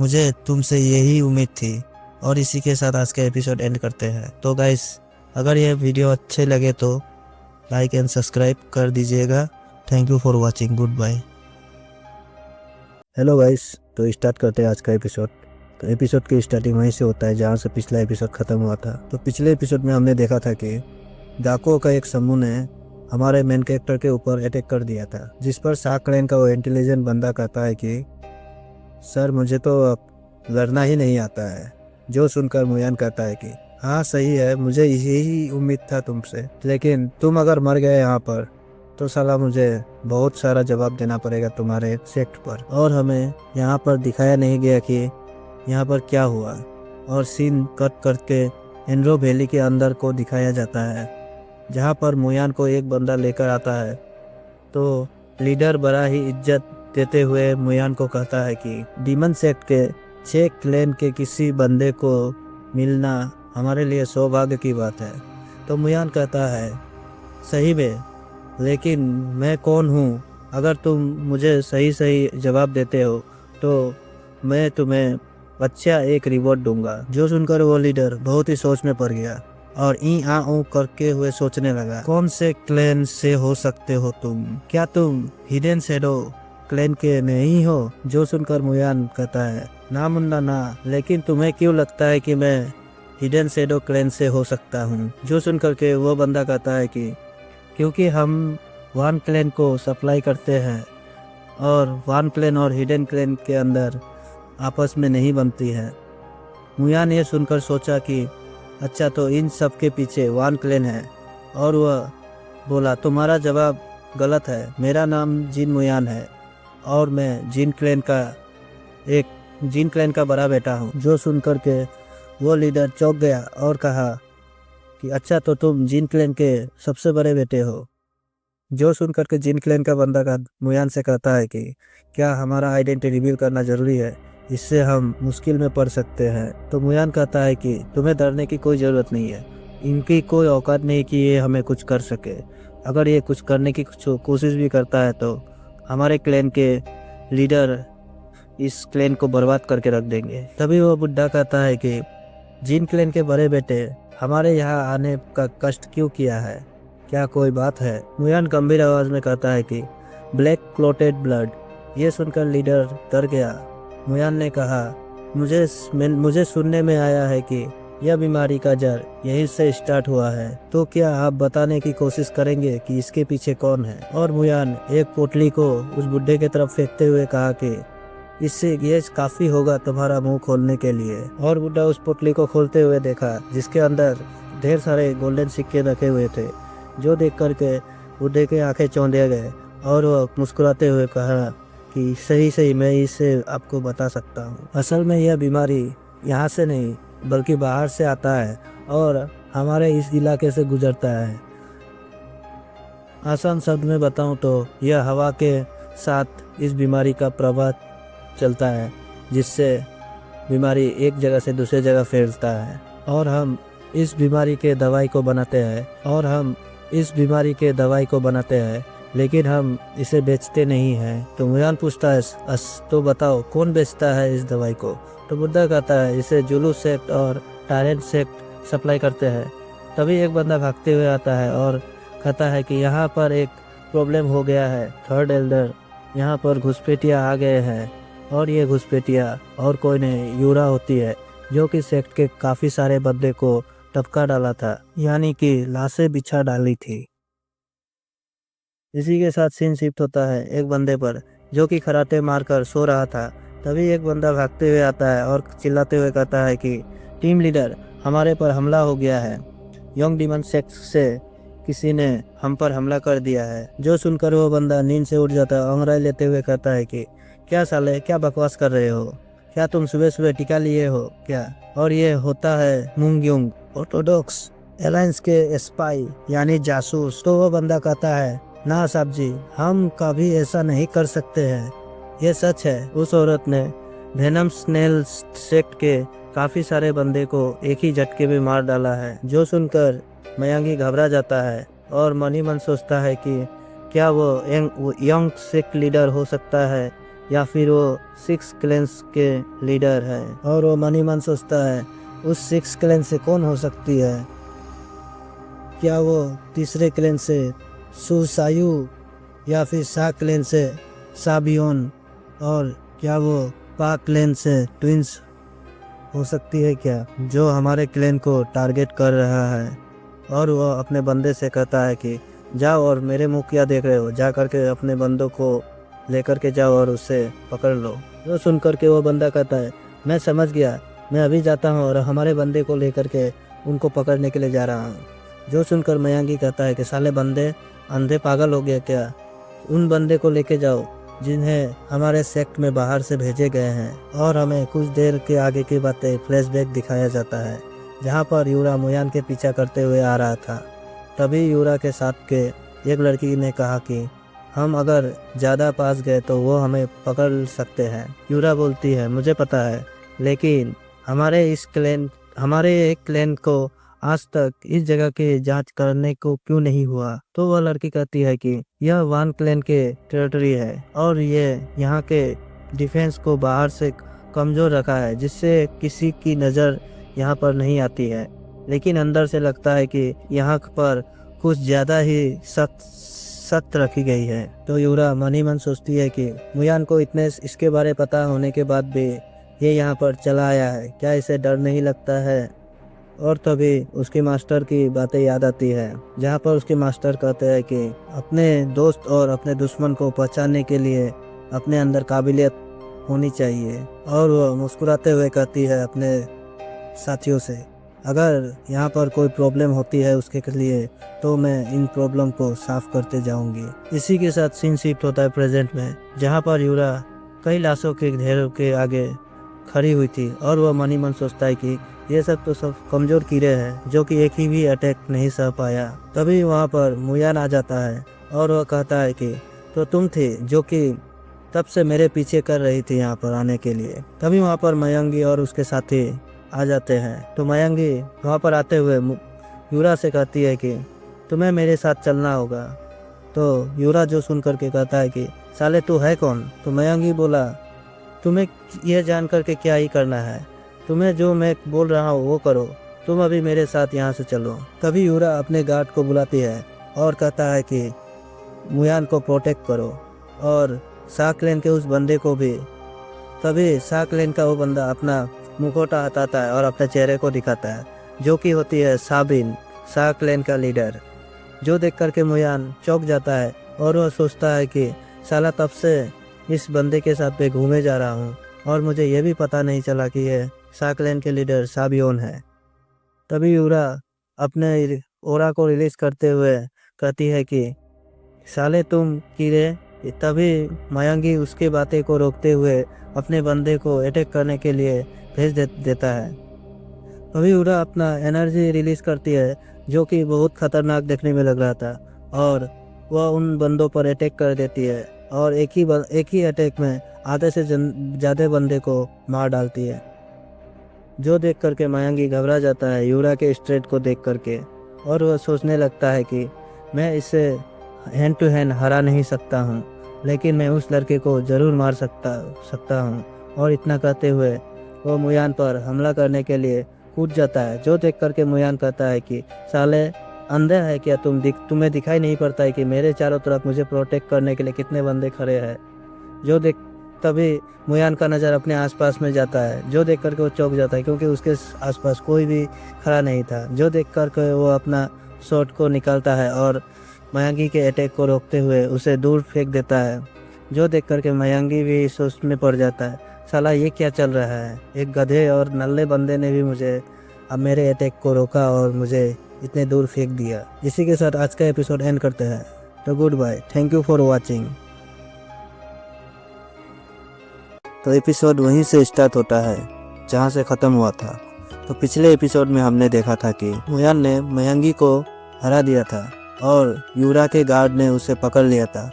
मुझे तुमसे यही उम्मीद थी। और इसी के साथ आज का एपिसोड एंड करते हैं। तो गाइस अगर ये वीडियो अच्छे लगे तो लाइक एंड सब्सक्राइब कर दीजिएगा। Thank you for watching, good bye. Hello guys, तो स्टार्ट करते हैं आज का एपिसोड। तो एपिसोड की स्टार्टिंग वहीं से होता है जहाँ से पिछला एपिसोड ख़त्म हुआ था। तो पिछले एपिसोड में हमने देखा था कि डाकुओं का एक समूह ने हमारे मेन कैरेक्टर के ऊपर अटैक कर दिया था, जिस पर शाह क्लैन का वो इंटेलिजेंट बंदा कहता है कि सर मुझे तो अब लड़ना ही नहीं आता है। जो सुनकर मुयान कहता है कि हाँ सही है, मुझे यही उम्मीद था तुमसे, लेकिन तुम अगर मर गए यहाँ पर तो साला मुझे बहुत सारा जवाब देना पड़ेगा तुम्हारे सेक्ट पर। और हमें यहाँ पर दिखाया नहीं गया कि यहाँ पर क्या हुआ, और सीन कट करके एनरो वैली के अंदर को दिखाया जाता है, जहाँ पर मुयान को एक बंदा लेकर आता है। तो लीडर बड़ा ही इज्जत देते हुए मुयान को कहता है कि डीमन सेक्ट के 6 क्लैन के किसी बंदे को मिलना हमारे लिए सौभाग्य की बात है। तो मुयान कहता है सही में, लेकिन मैं कौन हूँ? अगर तुम मुझे सही सही जवाब देते हो तो मैं तुम्हें अच्छा एक रिवॉर्ड दूंगा। जो सुनकर वो लीडर बहुत ही सोच में पड़ गया और ई आ ऊ करके हुए सोचने लगा, कौन से क्लैन से हो सकते हो तुम? क्या तुम हिडन शैडो क्लैन के नहीं हो? जो सुनकर मुयान कहता है ना मुन्ना ना, लेकिन तुम्हें क्यों लगता है कि मैं हिडन शैडो क्लैन से हो सकता हूँ? जो सुनकर के वो बंदा कहता है कि क्योंकि हम वन क्लैन को सप्लाई करते हैं और वन क्लैन और हिडन क्लैन के अंदर आपस में नहीं बनती है। मुयान ये सुनकर सोचा कि अच्छा, तो इन सब के पीछे वन क्लैन है। और वह बोला तुम्हारा जवाब गलत है, मेरा नाम जिन मुयान है और मैं जिन क्लैन का बड़ा बेटा हूँ। जो सुनकर के वो लीडर चौंक गया और कहा कि अच्छा, तो तुम जिन क्लैन के सबसे बड़े बेटे हो। जो सुनकर के जिन क्लैन का बंदा का मुयान से कहता है कि क्या हमारा आइडेंटिटी रिवील करना जरूरी है, इससे हम मुश्किल में पड़ सकते हैं। तो मुयान कहता है कि तुम्हें डरने की कोई ज़रूरत नहीं है, इनकी कोई औकात नहीं कि ये हमें कुछ कर सके। अगर ये कुछ करने की कोशिश भी करता है तो हमारे क्लैन के लीडर इस क्लैन को बर्बाद करके रख देंगे। तभी वो बुड्ढा कहता है कि जिन क्लैन के बड़े बेटे हमारे यहाँ आने का कष्ट क्यों किया है, क्या कोई बात है? मुयान गंभीर आवाज में कहता है कि ब्लैक क्लोटेड ब्लड। ये सुनकर लीडर डर गया। मुयान ने कहा मुझे सुनने में आया है कि यह बीमारी का जड़ यहीं से स्टार्ट हुआ है, तो क्या आप बताने की कोशिश करेंगे कि इसके पीछे कौन है? और मुयान एक पोटली को उस बुड्ढे की तरफ फेंकते हुए कहा कि इससे ये काफी होगा तुम्हारा मुंह खोलने के लिए। और बुड्ढा उस पोटली को खोलते हुए देखा, जिसके अंदर ढेर सारे गोल्डन सिक्के रखे हुए थे। जो देख करके बुड्ढे के आंखें चौंधे गए और वो मुस्कुराते हुए कहा कि सही मैं इसे आपको बता सकता हूँ। असल में यह बीमारी यहाँ से नहीं बल्कि बाहर से आता है और हमारे इस इलाके से गुजरता है। आसान शब्द में बताऊँ तो यह हवा के साथ इस बीमारी का प्रवाह चलता है, जिससे बीमारी एक जगह से दूसरे जगह फैलता है। और हम इस बीमारी के दवाई को बनाते हैं लेकिन हम इसे बेचते नहीं हैं। तो मुयान पूछता है तो बताओ कौन बेचता है इस दवाई को? तो बुड्ढा कहता है इसे जुलू सेक्ट और टायरेंट सेक्ट सप्लाई करते हैं। तभी एक बंदा भागते हुए आता है और कहता है कि यहाँ पर एक प्रॉब्लम हो गया है थर्ड एल्डर, यहाँ पर घुसपैठिया आ गए हैं। और ये घुसपैठिया और कोई नहीं यूरा होती है, जो कि सेक्ट के काफ़ी सारे बंदे को टपका डाला था, यानी कि लाशें बिछा डाली थी। इसी के साथ सीन शिफ्ट होता है एक बंदे पर, जो कि खराटे मारकर सो रहा था। तभी एक बंदा भागते हुए आता है और चिल्लाते हुए कहता है कि टीम लीडर, हमारे पर हमला हो गया है। यंग डीमन सेक्ट से किसी ने हम पर हमला कर दिया है। जो सुनकर वो बंदा नींद से उठ जाता है, अंगड़ाई लेते हुए कहता है कि क्या साले, क्या बकवास कर रहे हो? क्या तुम सुबह सुबह टीका लिए हो क्या? और ये होता है मुंगयुंग, ऑर्थोडॉक्स अलायंस के स्पाई यानी जासूस। तो वो बंदा कहता है ना साहब जी, हम कभी ऐसा नहीं कर सकते हैं, ये सच है। उस औरत ने वेनम स्नेल सेक्ट के काफी सारे बंदे को एक ही झटके में मार डाला है। जो सुनकर मयांगी घबरा जाता है और मन ही मन सोचता है कि क्या वो यंग सेक्ट लीडर हो सकता है या फिर वो 6 क्लैंस के लीडर है। और वो मन ही मन सोचता है उस 6 क्लैन से कौन हो सकती है? क्या वो तीसरे क्लैन से सुसायु या फिर सा क्लैन से साबियोन, और क्या वो पा क्लैन से ट्विंस हो सकती है क्या, जो हमारे क्लैन को टारगेट कर रहा है? और वो अपने बंदे से कहता है कि जाओ और मेरे मुंह क्या देख रहे हो, जा करके अपने बंदों को लेकर के जाओ और उससे पकड़ लो। जो सुन करके वो बंदा कहता है मैं समझ गया, मैं अभी जाता हूँ और हमारे बंदे को लेकर के उनको पकड़ने के लिए जा रहा हूँ। जो सुनकर मयांगी कहता है कि साले बंदे अंधे पागल हो गया क्या, उन बंदे को लेके जाओ जिन्हें हमारे सेक्ट में बाहर से भेजे गए हैं। और हमें कुछ देर के आगे की बातें फ्लैशबैक दिखाया जाता है जहाँ पर यूरा मुयान के पीछा करते हुए आ रहा था। तभी यूरा के साथ के एक लड़की ने कहा कि हम अगर ज़्यादा पास गए तो वो हमें पकड़ सकते हैं। यूरा बोलती है मुझे पता है, लेकिन हमारे एक क्लैन को आज तक इस जगह की जांच करने को क्यों नहीं हुआ। तो वह लड़की कहती है कि यह वान क्लैन के टेरिटरी है और ये यहाँ के डिफेंस को बाहर से कमजोर रखा है, जिससे किसी की नज़र यहाँ पर नहीं आती है। लेकिन अंदर से लगता है कि यहाँ पर कुछ ज़्यादा ही सख्त रखी गई है। तो यूरा मन ही मन सोचती है कि मुयान को इतने इसके बारे पता होने के बाद भी ये यहाँ पर चला आया है, क्या इसे डर नहीं लगता है। और तभी उसके मास्टर की बातें याद आती है, जहाँ पर उसके मास्टर कहते हैं कि अपने दोस्त और अपने दुश्मन को पहचानने के लिए अपने अंदर काबिलियत होनी चाहिए। और वो मुस्कुराते हुए कहती है अपने साथियों से अगर यहाँ पर कोई प्रॉब्लम होती है उसके लिए तो मैं इन प्रॉब्लम को साफ करते जाऊंगी। इसी के साथ सीन शिफ्ट होता है प्रेजेंट में, जहाँ पर यूरा कई लाशों के ढेरों के आगे खड़ी हुई थी और वह मन ही मन सोचता है कि ये सब तो सब कमजोर कीड़े हैं जो कि एक ही भी अटैक नहीं सह पाया। तभी वहाँ पर मुयान आ जाता है और वह कहता है कि तो तुम थे जो कि तब से मेरे पीछे कर रही थी यहाँ पर आने के लिए। तभी वहाँ पर मयंगी और उसके साथी आ जाते हैं। तो मयंगी वहाँ पर आते हुए यूरा से कहती है कि तुम्हें मेरे साथ चलना होगा। तो यूरा जो सुन करके कहता है कि साले तू है कौन। तो मयंगी बोला तुम्हें यह जान करके क्या ही करना है, तुम्हें जो मैं बोल रहा हूँ वो करो, तुम अभी मेरे साथ यहाँ से चलो। तभी यूरा अपने गार्ड को बुलाती है और कहता है कि मुयान को प्रोटेक्ट करो और साकलेन के उस बंदे को भी। तभी साकलेन का वो बंदा अपना मुखौटा हटाता है और अपने चेहरे को दिखाता है, जो कि होती है साबिन, साकलेन का लीडर। जो देख करके मुयान चौंक जाता है और वह सोचता है कि साला तब से इस बंदे के साथ मैं घूमे जा रहा हूँ और मुझे यह भी पता नहीं चला कि यह साकलेन के लीडर साबियोन है। तभी यूरा अपने ओरा को रिलीज करते हुए कहती है कि साले तुम कीड़े। तभी मयंगी उसके बातें को रोकते हुए अपने बंदे को अटैक करने के लिए भेज देता है। तभी यूरा अपना एनर्जी रिलीज करती है, जो कि बहुत खतरनाक देखने में लग रहा था, और वह उन बंदों पर अटैक कर देती है और एक ही अटैक में आधे से ज़्यादा बंदे को मार डालती है। जो देख करके मयंगी घबरा जाता है यूरा के स्ट्रेट को देख करके, और वह सोचने लगता है कि मैं इसे हैंड टू हैंड हरा नहीं सकता हूँ, लेकिन मैं उस लड़के को ज़रूर मार सकता हूँ। और इतना कहते हुए वो मुयान पर हमला करने के लिए कूद जाता है। जो देख करके मुयान कहता है कि साले अंधे है क्या तुम्हें दिखाई नहीं पड़ता है कि मेरे चारों तरफ मुझे प्रोटेक्ट करने के लिए कितने बंदे खड़े हैं। तभी मुयान का नज़र अपने आसपास में जाता है। जो देख करके वो चौंक जाता है, क्योंकि उसके आसपास कोई भी खड़ा नहीं था। जो देख करके वो अपना शॉट को निकालता है और मयंगी के अटैक को रोकते हुए उसे दूर फेंक देता है। जो देख करके मयंगी भी सोच में पड़ जाता है, साला ये क्या चल रहा है, एक गधे और नल्ले बंदे ने भी मुझे अब मेरे अटैक को रोका और मुझे इतने दूर फेंक दिया। इसी के साथ आज का एपिसोड एंड करते हैं। तो good bye, thank you for watching. तो एपिसोड वहीं से स्टार्ट होता है जहाँ से ख़त्म हुआ था। तो पिछले एपिसोड में हमने देखा था कि मुयान ने मयंगी को हरा दिया था और यूरा के गार्ड ने उसे पकड़ लिया था।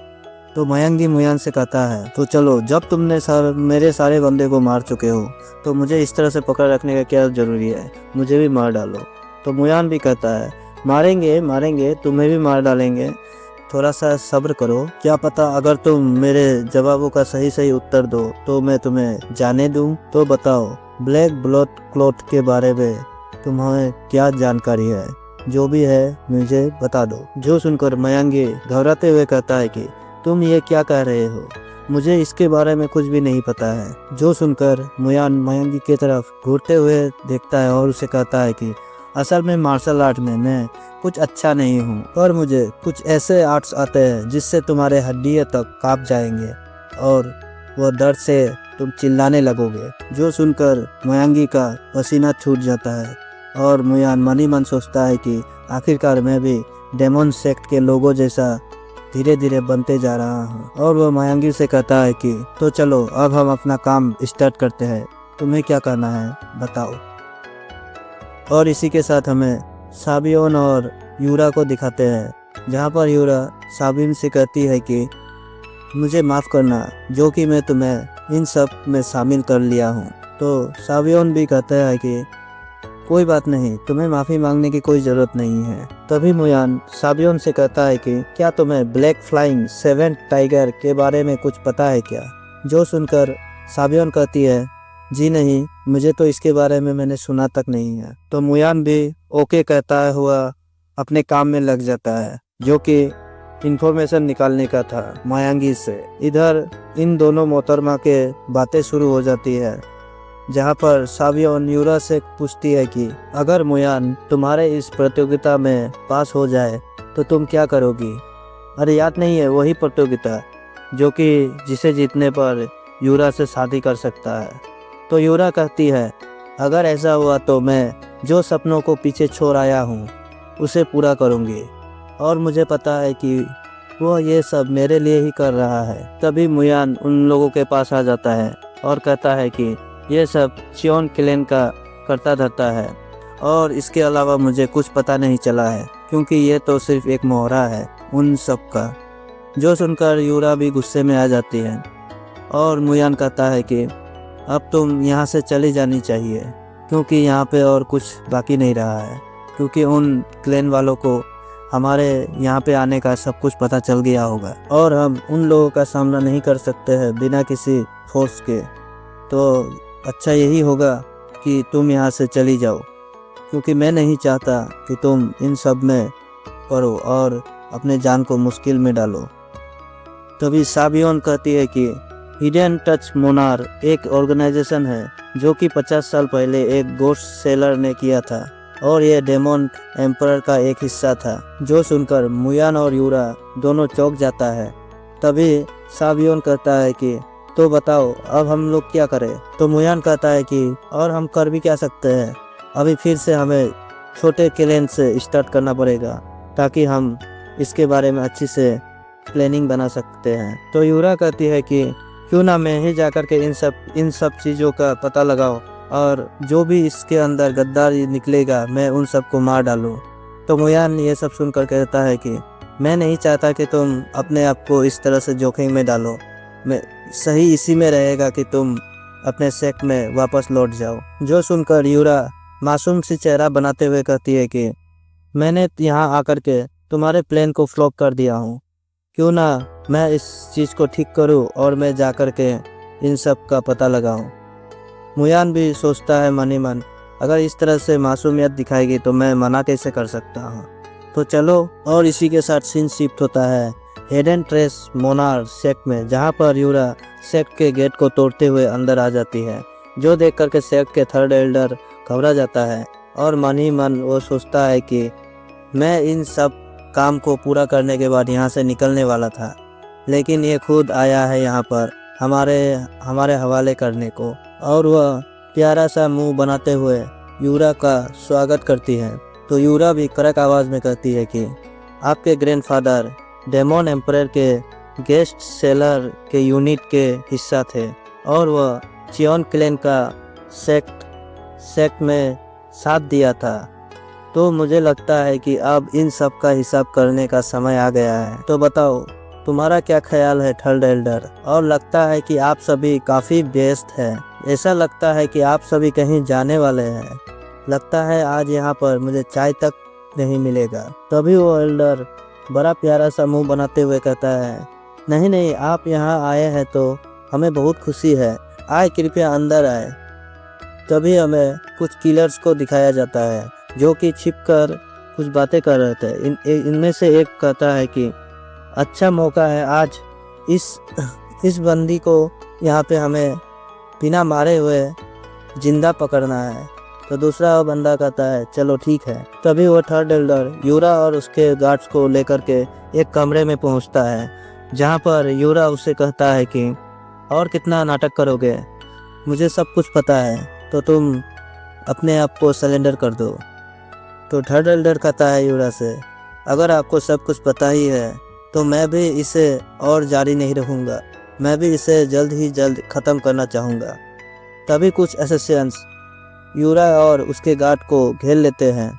तो मयंगी मुयान से कहता है तो चलो, जब तुमने मेरे सारे बंदे को मार चुके हो तो मुझे इस तरह से पकड़ रखने का क्या ज़रूरी है, मुझे भी मार डालो। तो मुयान भी कहता है मारेंगे तुम्हें भी मार डालेंगे, थोड़ा सा सब्र करो, क्या पता अगर तुम मेरे जवाबों का सही उत्तर दो तो मैं तुम्हें जाने दूं। तो बताओ ब्लैक ब्लड क्लॉट के बारे में तुम्हें क्या जानकारी है, जो भी है मुझे बता दो। जो सुनकर मयंगी घबराते हुए कहता है कि तुम ये क्या कह रहे हो, मुझे इसके बारे में कुछ भी नहीं पता है। जो सुनकर मुयान मयंगी की तरफ घूरते हुए देखता है और उसे कहता है कि असल में मार्शल आर्ट में मैं कुछ अच्छा नहीं हूँ, और मुझे कुछ ऐसे आर्ट्स आते हैं जिससे तुम्हारे हड्डियाँ तक कांप जाएंगे और वह दर्द से तुम चिल्लाने लगोगे। जो सुनकर मयांगी का पसीना छूट जाता है और मुयान मन ही मन सोचता है कि आखिरकार मैं भी डेमन सेक्ट के लोगों जैसा धीरे धीरे बनते जा रहा हूँ। और वह मयांगी से कहता है कि तो चलो अब हम अपना काम स्टार्ट करते हैं, तुम्हें क्या करना है बताओ। और इसी के साथ हमें साबियोन और यूरा को दिखाते हैं, जहाँ पर यूरा साबिन से कहती है कि मुझे माफ़ करना जो कि मैं तुम्हें इन सब में शामिल कर लिया हूँ। तो साबियोन भी कहता है कि कोई बात नहीं, तुम्हें माफ़ी मांगने की कोई ज़रूरत नहीं है। तभी मुयान साबियोन से कहता है कि क्या तुम्हें ब्लैक फ्लाइंग सेवेंथ टाइगर के बारे में कुछ पता है क्या। जो सुनकर साबियोन कहती है जी नहीं, मुझे तो इसके बारे में मैंने सुना तक नहीं है। तो मुयान भी ओके कहता हुआ अपने काम में लग जाता है, जो कि इंफॉर्मेशन निकालने का था मयांगी से। इधर इन दोनों मोहतरमा के बातें शुरू हो जाती है, जहाँ पर साबियोन यूरा से पूछती है कि अगर मुयान तुम्हारे इस प्रतियोगिता में पास हो जाए तो तुम क्या करोगी। अरे याद नहीं है वही प्रतियोगिता जो कि जिसे जीतने पर यूरा से शादी कर सकता है। तो यूरा कहती है अगर ऐसा हुआ तो मैं जो सपनों को पीछे छोड़ आया हूँ उसे पूरा करूँगी, और मुझे पता है कि वो ये सब मेरे लिए ही कर रहा है। तभी मुयान उन लोगों के पास आ जाता है और कहता है कि ये सब चियोन क्लैन का करता धरता है, और इसके अलावा मुझे कुछ पता नहीं चला है, क्योंकि ये तो सिर्फ एक मोहरा है उन सब का। जो सुनकर यूरा भी गुस्से में आ जाती है, और मुयान कहता है कि अब तुम यहाँ से चली जानी चाहिए, क्योंकि यहाँ पे और कुछ बाकी नहीं रहा है, क्योंकि उन क्लैन वालों को हमारे यहाँ पे आने का सब कुछ पता चल गया होगा, और हम उन लोगों का सामना नहीं कर सकते हैं बिना किसी फोर्स के। तो अच्छा यही होगा कि तुम यहाँ से चली जाओ, क्योंकि मैं नहीं चाहता कि तुम इन सब में पड़ो और अपने जान को मुश्किल में डालो। तभी साबियोन कहती है कि हिडन टच मोनार एक ऑर्गेनाइजेशन है जो कि 50 साल पहले एक गोस्ट सेलर ने किया था, और ये डेमन एम्परर का एक हिस्सा था। जो सुनकर मुयान और यूरा दोनों चौंक जाता है। तभी साबियोन कहता है कि तो बताओ अब हम लोग क्या करें। तो मुयान कहता है कि और हम कर भी क्या सकते हैं, अभी फिर से हमें छोटे क्लैन से स्टार्ट करना पड़ेगा ताकि हम इसके बारे में अच्छी से प्लानिंग बना सकते हैं। तो यूरा कहती है कि क्यों ना मैं ही जाकर के इन सब चीज़ों का पता लगाओ, और जो भी इसके अंदर गद्दार निकलेगा मैं उन सबको मार डालूं। तो मुयान ये सब सुनकर कहता है कि मैं नहीं चाहता कि तुम अपने आप को इस तरह से जोखिम में डालो, मैं सही इसी में रहेगा कि तुम अपने सेक्ट में वापस लौट जाओ। जो सुनकर यूरा मासूम सी चेहरा बनाते हुए कहती है कि मैंने यहाँ आकर के तुम्हारे प्लान को फ्लॉप कर दिया हूँ, क्यों ना मैं इस चीज़ को ठीक करूँ और मैं जाकर के इन सब का पता लगाऊँ। मुयान भी सोचता है मन ही मन, अगर इस तरह से मासूमियत दिखाएगी तो मैं मना कैसे कर सकता हूँ। तो चलो, और इसी के साथ सीन शिफ्ट होता है हिडन ट्रेस मोनार सेक्ट में, जहाँ पर यूरा सेक्ट के गेट को तोड़ते हुए अंदर आ जाती है। जो देख करके सेक्ट के थर्ड एल्डर घबरा जाता है, और मन ही मन वो सोचता है कि मैं इन सब काम को पूरा करने के बाद यहाँ से निकलने वाला था, लेकिन ये खुद आया है यहाँ पर हमारे हवाले करने को। और वह प्यारा सा मुंह बनाते हुए यूरा का स्वागत करती है। तो यूरा भी कड़क आवाज़ में कहती है कि आपके ग्रैंडफादर डेमन एम्परर के गेस्ट सेलर के यूनिट के हिस्सा थे, और वह चियोन क्लैन का सेक्ट में साथ दिया था। तो मुझे लगता है कि अब इन सब का हिसाब करने का समय आ गया है। तो बताओ तुम्हारा क्या ख्याल है थर्ड एल्डर। और लगता है कि आप सभी काफ़ी व्यस्त हैं, ऐसा लगता है कि आप सभी कहीं जाने वाले हैं, लगता है आज यहाँ पर मुझे चाय तक नहीं मिलेगा। तभी वो एल्डर बड़ा प्यारा सा मुंह बनाते हुए कहता है नहीं नहीं, आप यहाँ आए हैं तो हमें बहुत खुशी है, आए कृपया अंदर आए। तभी हमें कुछ किलर्स को दिखाया जाता है जो कि छिपकर कुछ बातें कर रहे थे। इनमें से एक कहता है कि अच्छा मौका है, आज इस बंदी को यहाँ पे हमें बिना मारे हुए जिंदा पकड़ना है। तो दूसरा बंदा कहता है चलो ठीक है। तभी वो थर्ड एल्डर यूरा और उसके गार्ड्स को लेकर के एक कमरे में पहुंचता है, जहां पर यूरा उससे कहता है कि और कितना नाटक करोगे, मुझे सब कुछ पता है, तो तुम अपने आप को सरेंडर कर दो। तो थर्ड एल्डर कहता है यूरा से, अगर आपको सब कुछ पता ही है तो मैं भी इसे और जारी नहीं रखूँगा, मैं भी इसे जल्द ही जल्द ख़त्म करना चाहूँगा। तभी कुछ असैसिन्स यूरा और उसके गार्ड को घेर लेते हैं।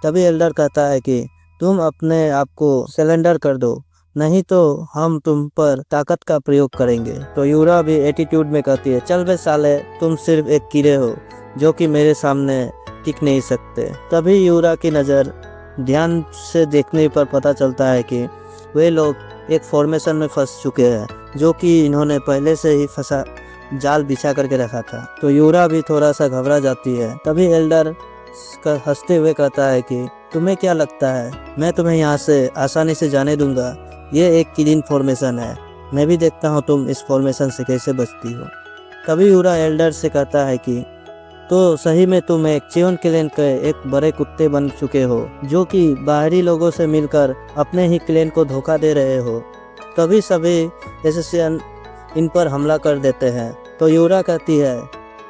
तभी एल्डर कहता है कि तुम अपने आप को सरेंडर कर दो, नहीं तो हम तुम पर ताकत का प्रयोग करेंगे। तो यूरा भी एटीट्यूड में कहती है, चल बे साले, तुम सिर्फ एक कीड़े हो जो कि मेरे सामने टिक नहीं सकते। तभी यूरा की नज़र ध्यान से देखने पर पता चलता है कि वे लोग एक फॉर्मेशन में फंस चुके हैं, जो कि इन्होंने पहले से ही फंसा जाल बिछा करके रखा था। तो यूरा भी थोड़ा सा घबरा जाती है। तभी एल्डर हंसते हुए कहता है कि तुम्हें क्या लगता है मैं तुम्हें यहाँ से आसानी से जाने दूंगा? ये एक क्लीन फॉर्मेशन है, मैं भी देखता हूँ तुम इस फॉर्मेशन से कैसे बचती हो। तभी यूरा एल्डर से कहता है कि तो सही में तुम एक चियोन क्लैन के एक बड़े कुत्ते बन चुके हो, जो कि बाहरी लोगों से मिलकर अपने ही क्लैन को धोखा दे रहे हो। तभी सभी एसेसियन इन पर हमला कर देते हैं। तो यूरा कहती है,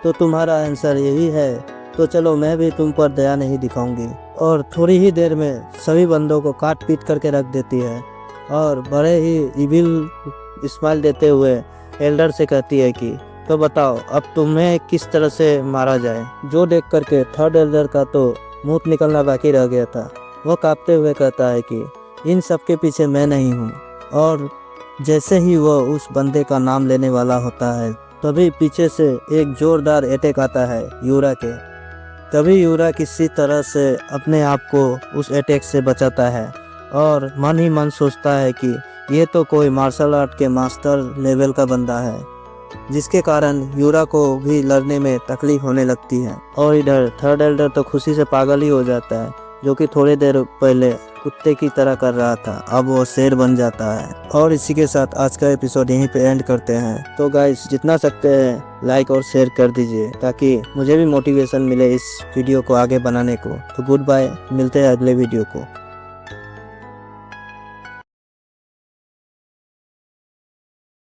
तो तुम्हारा आंसर यही है, तो चलो मैं भी तुम पर दया नहीं दिखाऊंगी। और थोड़ी ही देर में सभी बंदों को काट पीट करके रख देती है और बड़े ही इविल स्माइल देते हुए एल्डर से कहती है कि तो बताओ अब तुम्हें किस तरह से मारा जाए। जो देख करके थर्ड एल्डर का तो मुंह निकलना बाकी रह गया था। वो कांपते हुए कहता है कि इन सब के पीछे मैं नहीं हूँ। और जैसे ही वो उस बंदे का नाम लेने वाला होता है, तभी पीछे से एक जोरदार अटैक आता है यूरा के। तभी यूरा किसी तरह से अपने आप को उस अटैक से बचाता है और मन ही मन सोचता है कि ये तो कोई मार्शल आर्ट के मास्टर लेवल का बंदा है, जिसके कारण यूरा को भी लड़ने में तकलीफ होने लगती है। और इधर थर्ड एल्डर तो खुशी से पागल ही हो जाता है, जो कि थोड़ी देर पहले कुत्ते की तरह कर रहा था, अब वो शेर बन जाता है। और इसी के साथ आज का एपिसोड यहीं पे एंड करते हैं। तो गाइस जितना सकते हैं लाइक और शेयर कर दीजिए, ताकि मुझे भी मोटिवेशन मिले इस वीडियो को आगे बनाने को। तो गुड बाय, मिलते हैं अगले वीडियो को।